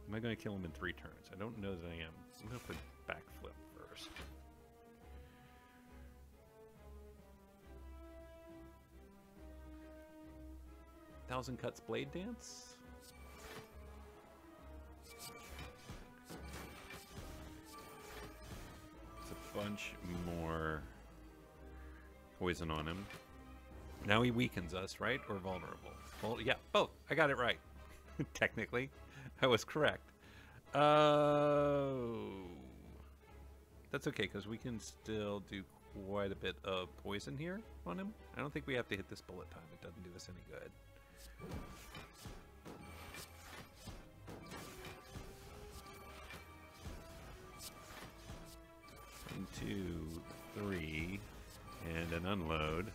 Am I going to kill him in 3 turns? I don't know that I am. I'm going to put Backflip first. Thousand Cuts Blade Dance? It's a bunch more poison on him. Now he weakens us, right? Or vulnerable? Well, yeah, both. I got it right. Technically, I was correct. Oh, that's okay, because we can still do quite a bit of poison here on him. I don't think we have to hit this bullet time. It doesn't do us any good. 1, 2, 3, and an unload.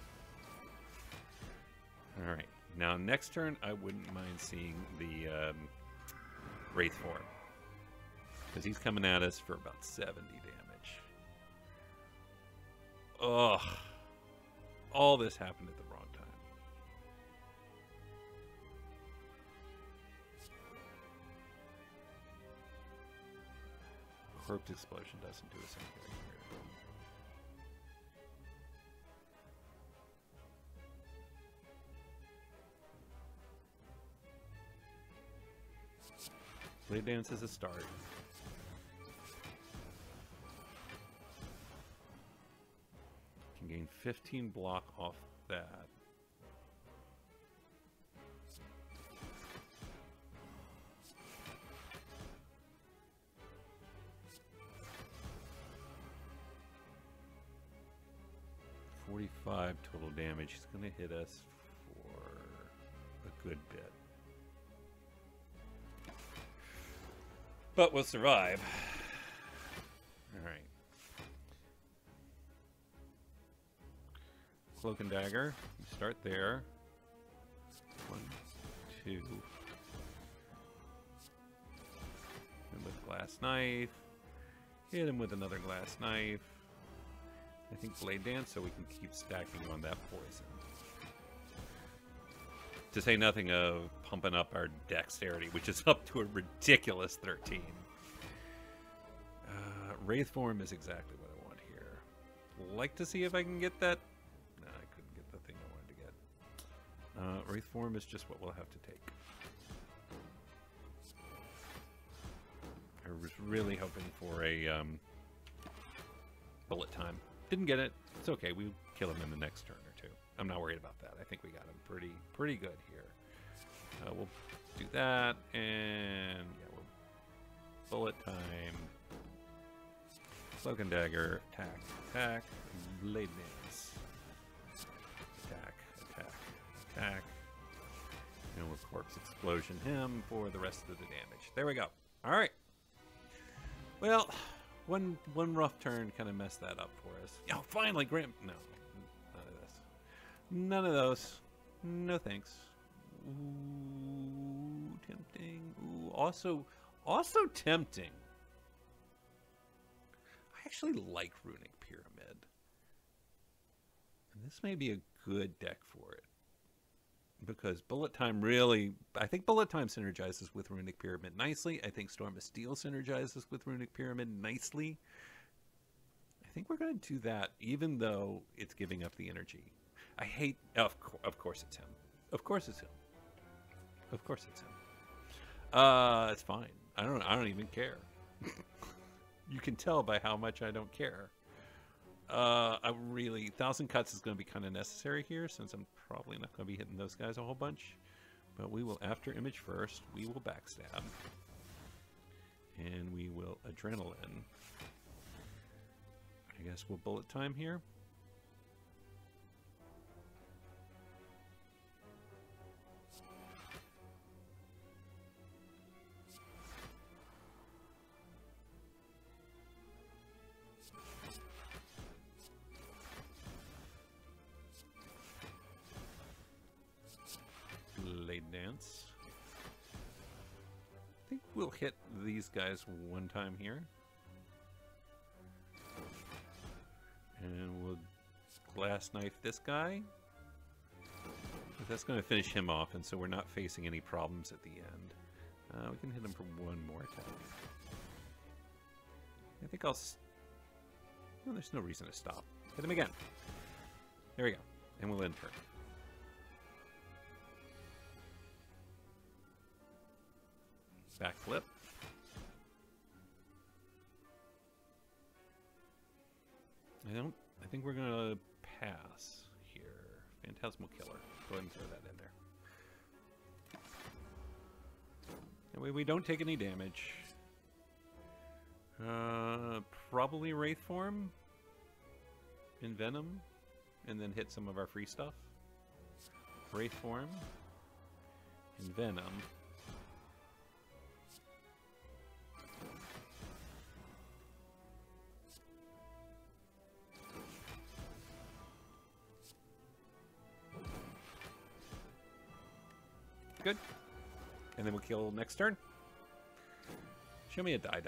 Alright, now next turn I wouldn't mind seeing the Wraith Form, because he's coming at us for about 70 damage. Ugh. All this happened at the wrong time. Corpse Explosion doesn't do us anything here. Blade Dance is a start. Can gain 15 block off that. $45 total damage. He's going to hit us for a good bit. But we'll survive. Alright. Cloak and Dagger. You start there. 1, 2. And with Glass Knife. Hit him with another Glass Knife. I think Blade Dance, so we can keep stacking on that poison. To say nothing of pumping up our dexterity, which is up to a ridiculous 13. Wraith Form is exactly what I want here. Like to see if I can get that. No, I couldn't get the thing I wanted to get. Wraith Form is just what we'll have to take. I was really hoping for a bullet time. Didn't get it. It's okay. We kill him in the next turn or two. I'm not worried about that. I think we got him pretty good here. We'll do that, and yeah, we'll bullet time. Cloak and Dagger, attack, attack, Blade Dance, attack, attack, attack, and we'll Corpse Explosion him for the rest of the damage. There we go. All right. Well, one rough turn kind of messed that up for us. Oh, finally, Grim. No, none of this. None of those. No thanks. Ooh, tempting. Ooh, also tempting. I actually like Runic Pyramid. And this may be a good deck for it. Because Bullet Time really... I think Bullet Time synergizes with Runic Pyramid nicely. I think Storm of Steel synergizes with Runic Pyramid nicely. I think we're going to do that, even though it's giving up the energy. I hate... Of course it's him. Of course it's him. Of course it's him. It's fine. I don't even care. You can tell by how much I don't care. I really... 1,000 cuts is going to be kind of necessary here, since I'm probably not going to be hitting those guys a whole bunch. But we will, after Image first, we will backstab. And we will Adrenaline. I guess we'll Bullet Time here. Blade Dance. I think we'll hit these guys one time here. And we'll Glass Knife this guy. But that's going to finish him off, and so we're not facing any problems at the end. We can hit him for one more attack. I think I'll... No, there's no reason to stop. Hit him again. There we go. And we'll end turn. Backflip. I think we're gonna pass here. Phantasmal Killer. Go ahead and throw that in there. That way we don't take any damage. Probably Wraith Form. Envenom. And then hit some of our free stuff. Wraith Form. Envenom. Good. And then we'll kill next turn. Show me a die.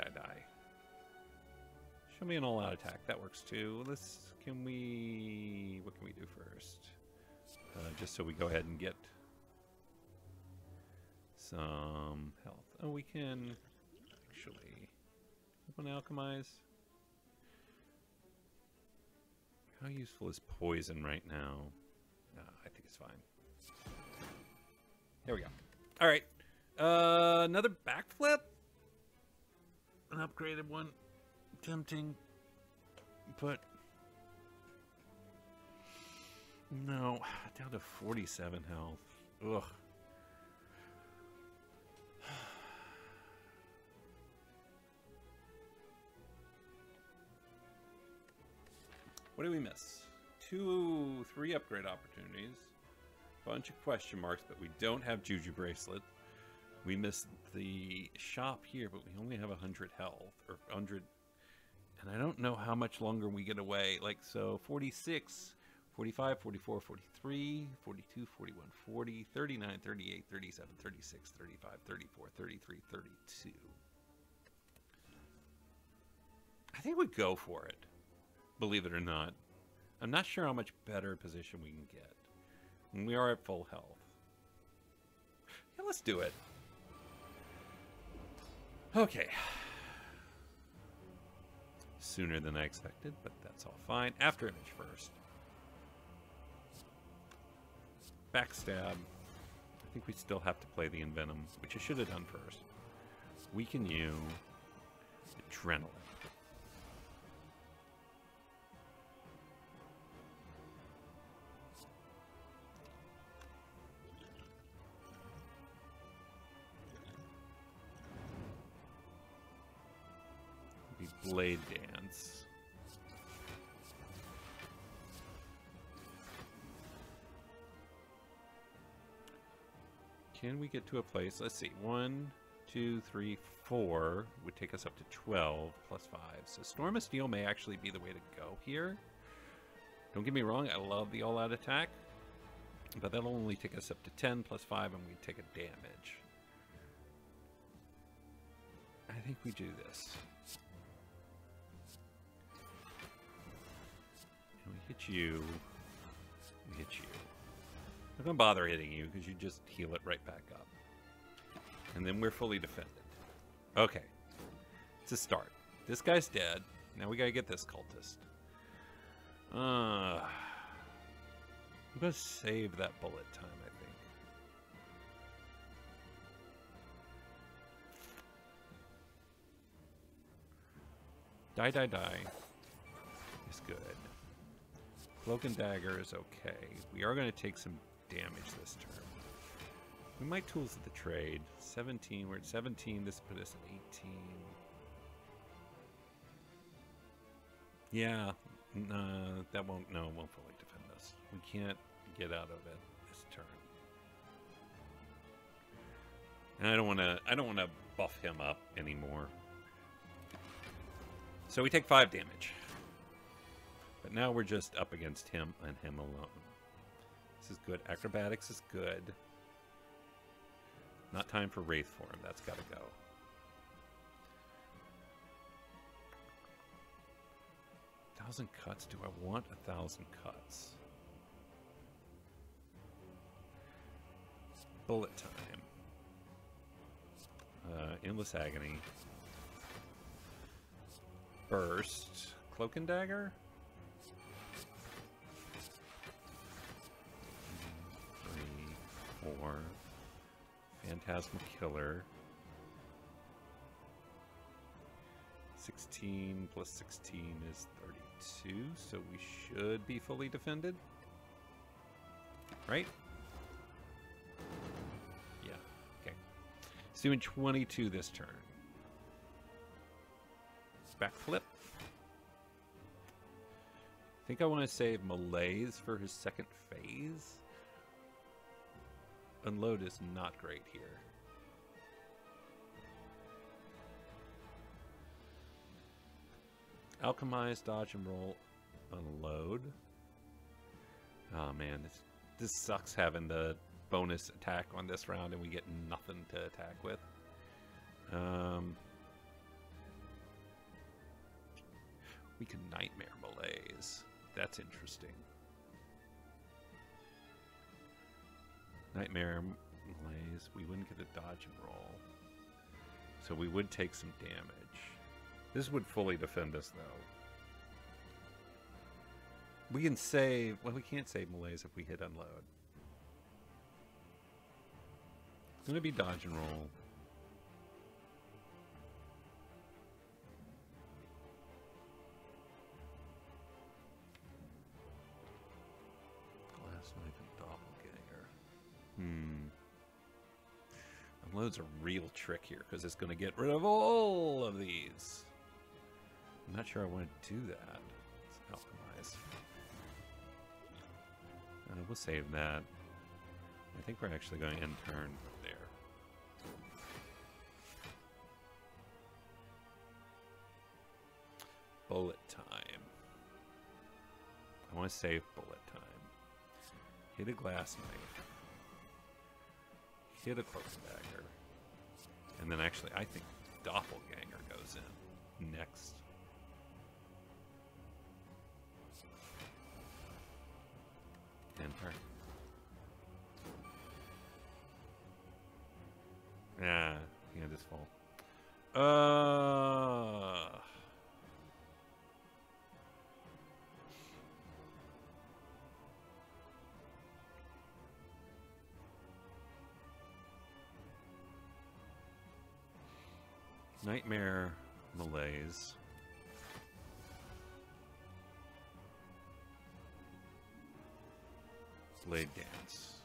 Show me an all-out attack. That works too. What can we do first? Just so we go ahead and get some health. Oh, we can actually One alchemize. How useful is poison right now? I think it's fine. There we go. All right. Another backflip. An upgraded one. Tempting. But no. Down to 47 health. Ugh. What did we miss? 3 upgrade opportunities. Bunch of question marks, but we don't have Juju Bracelet. We missed the shop here, but we only have 100 health, or 100. And I don't know how much longer we get away. Like, so 46, 45, 44, 43, 42, 41, 40, 39, 38, 37, 36, 35, 34, 33, 32. I think we go for it. Believe it or not. I'm not sure how much better position we can get. And we are at full health. Yeah, let's do it. Okay. Sooner than I expected, but that's all fine. After image first. Backstab. I think we still have to play the Envenom, which I should have done first. Weaken you. Adrenaline. Blade Dance. Can we get to a place? Let's see. 1, 2, 3, 4 would take us up to 12 plus 5. So Storm of Steel may actually be the way to go here. Don't get me wrong, I love the all-out attack, but that'll only take us up to 10 plus 5 and we take a damage. I think we do this. We hit you. We hit you. I'm not going to bother hitting you because you just heal it right back up. And then we're fully defended. Okay. It's a start. This guy's dead. Now we got to get this cultist. I'm going to save that bullet time, I think. Die, die, die. Is good. Cloak and Dagger is okay. We are going to take some damage this turn. We might Tools of the Trade. 17. We're at 17. This put us at 18. Yeah. That won't... No, it won't fully defend us. We can't get out of it this turn. And I don't want to buff him up anymore. So we take 5 damage. But now we're just up against him and him alone. This is good. Acrobatics is good. Not time for Wraith Form. That's got to go. $1,000 cuts. Do I want 1,000 cuts? Bullet time. Endless Agony. Burst. Cloak and Dagger? 3, 4. Phantasmal Killer. 16 plus 16 is 32, so we should be fully defended. Right? Yeah, okay. It's doing 22 this turn. Backflip. I think I want to save Malaise for his second phase. Unload is not great here. Alchemize, dodge, and roll. Unload. Oh man, this sucks having the bonus attack on this round and we get nothing to attack with. We can Nightmare Malaise. That's interesting. Nightmare Malaise. We wouldn't get a dodge and roll. So we would take some damage. This would fully defend us, though. We can save... Well, we can't save melees if we hit unload. It's going to be dodge and roll. Glass knife and doppelganger. Unload's a real trick here, because it's going to get rid of all of these. I'm not sure I want to do that. Let's alchemize. We'll save that. I think we're actually going to end turn there. Bullet time. I want to save bullet time. Hit a glass knife. Hit a cloak and dagger. And then actually, I think doppelganger goes in next. Enter. Ah, yeah, this fall. Nightmare malaise. Blade dance.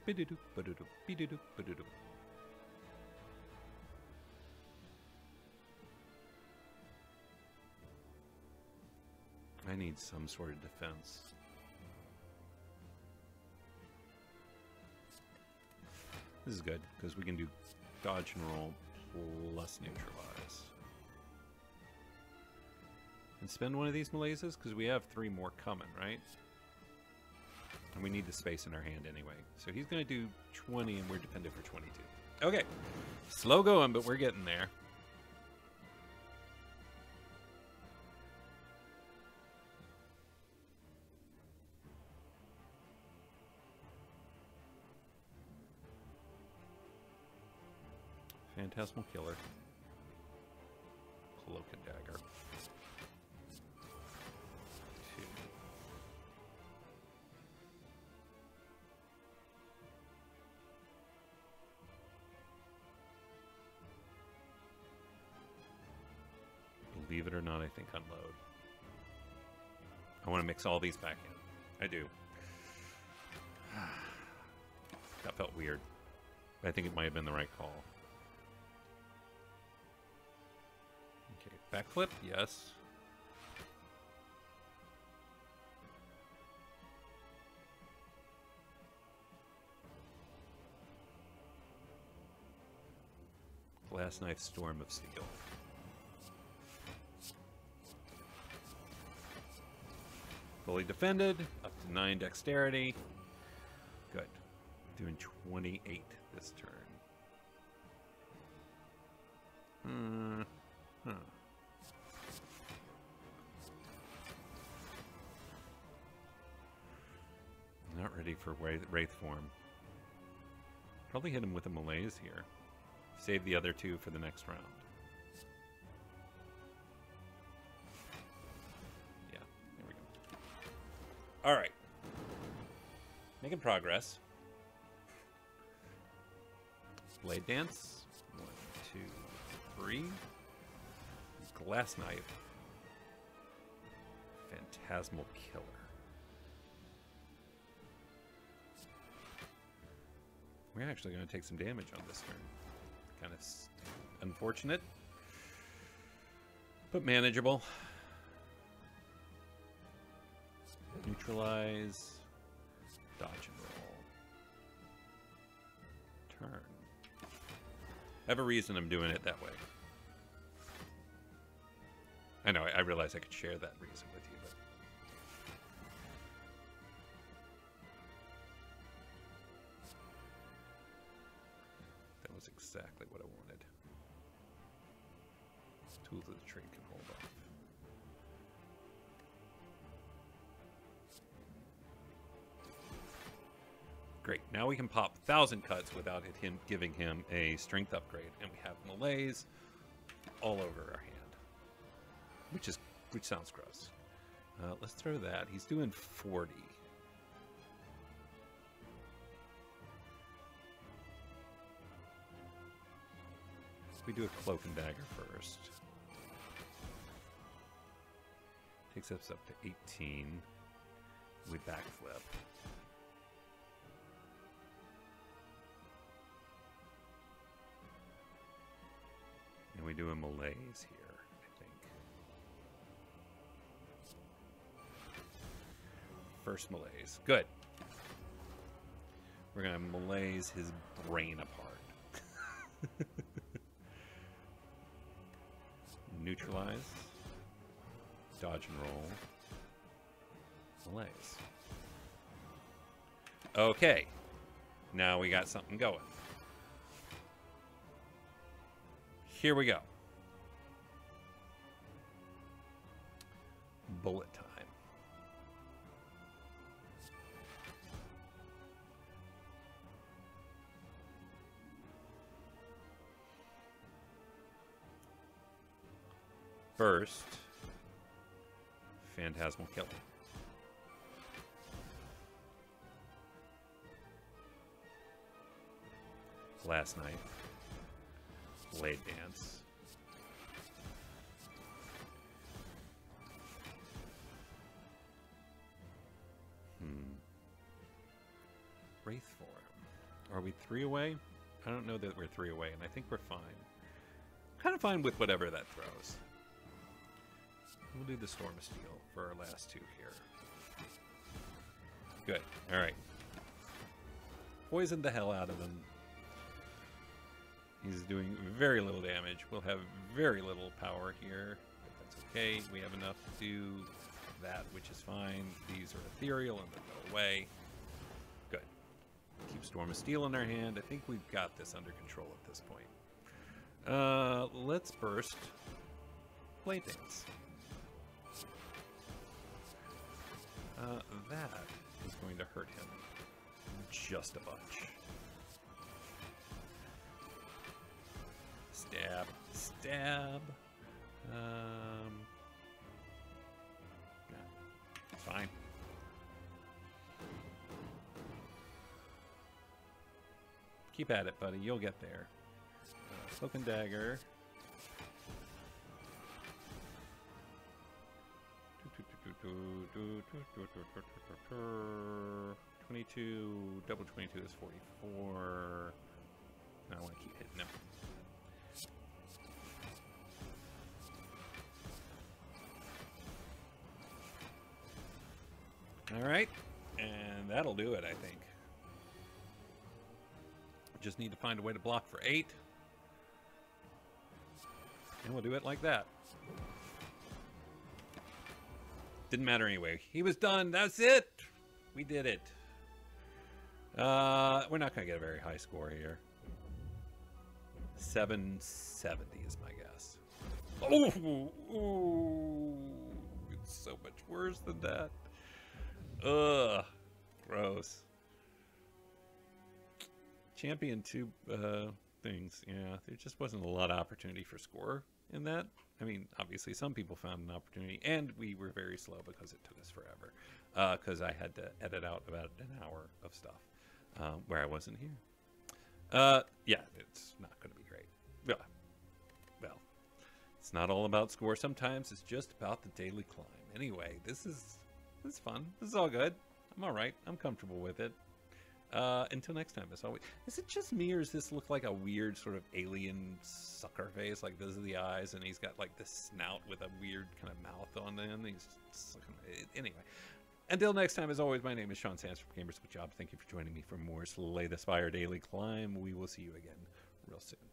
Bididoop, bididoop, bididoop, bididoop. I need some sort of defense. This is good, because we can do dodge and roll plus neutralize. And spend one of these malaises, because we have 3 more coming, right? And we need the space in our hand anyway. So he's going to do 20, and we're dependent for 22. Okay. Slow going, but we're getting there. Phantasmal Killer. Cloak and Dagger. 2. Believe it or not, I think unload. I want to mix all these back in. I do. That felt weird. I think it might have been the right call. Backflip? Yes. Glass knife, storm of steel. Fully defended, up to 9 dexterity. Good. Doing 28 this turn. Huh. Not ready for Wraith form. Probably hit him with a malaise here. Save the other 2 for the next round. Yeah, there we go. Alright. Making progress. Blade dance. 1, 2, 3. Glass knife. Phantasmal Killer. We're actually going to take some damage on this turn. Kind of unfortunate, but manageable. Neutralize. Dodge and roll. Turn. I have a reason I'm doing it that way. I know, I realize I could share that reason with you, but... that was exactly what I wanted. Tools of the trade can hold off. Great. Now we can pop 1,000 cuts without him giving him a strength upgrade, and we have melees all over our hand, which sounds gross. Let's throw that. He's doing 40. We do a cloak and dagger first. Takes us up to 18. We backflip. And we do a malaise here, I think. First malaise. Good. We're going to malaise his brain apart. Neutralize. Dodge and roll. Malaise. Okay. Now we got something going. Here we go. Bullet time. First, Phantasmal Killing. Last Night. Blade Dance. Wraith Form. Are we 3 away? I don't know that we're 3 away, and I think we're fine. Kind of fine with whatever that throws. We'll do the Storm of Steel for our last 2 here. Good. Alright. Poisoned the hell out of him. He's doing very little damage. We'll have very little power here, but that's okay. We have enough to do that, which is fine. These are ethereal and they'll go away. Good. Keep Storm of Steel in our hand. I think we've got this under control at this point. Let's burst Blade Dance. That is going to hurt him just a bunch. Stab. Stab. No. It's fine. Keep at it, buddy. You'll get there. Cloak and Dagger. 22. Double 22 is 44. I want to keep hitting him. Alright, and that'll do it, I think. Just need to find a way to block for 8. And we'll do it like that. Didn't matter anyway. He was done. That's it. We did it. We're not going to get a very high score here. 770 is my guess. Oh, it's so much worse than that. Ugh, gross. Champion 2 things. Yeah, there just wasn't a lot of opportunity for score in that. I mean, obviously some people found an opportunity, and we were very slow because it took us forever. Because I had to edit out about an hour of stuff where I wasn't here. Yeah, it's not going to be great. Well, it's not all about score. Sometimes it's just about the daily climb. Anyway, this is fun. This is all good. I'm all right. I'm comfortable with it. Until next time, as always. Is it just me, or does this look like a weird sort of alien sucker face? Like, those are the eyes, and he's got like this snout with a weird kind of mouth on them. He's just looking, anyway. Until next time, as always, my name is Sean Sands from Gamers Good Job. Thank you for joining me for more Slay the Spire Daily Climb. We will see you again real soon.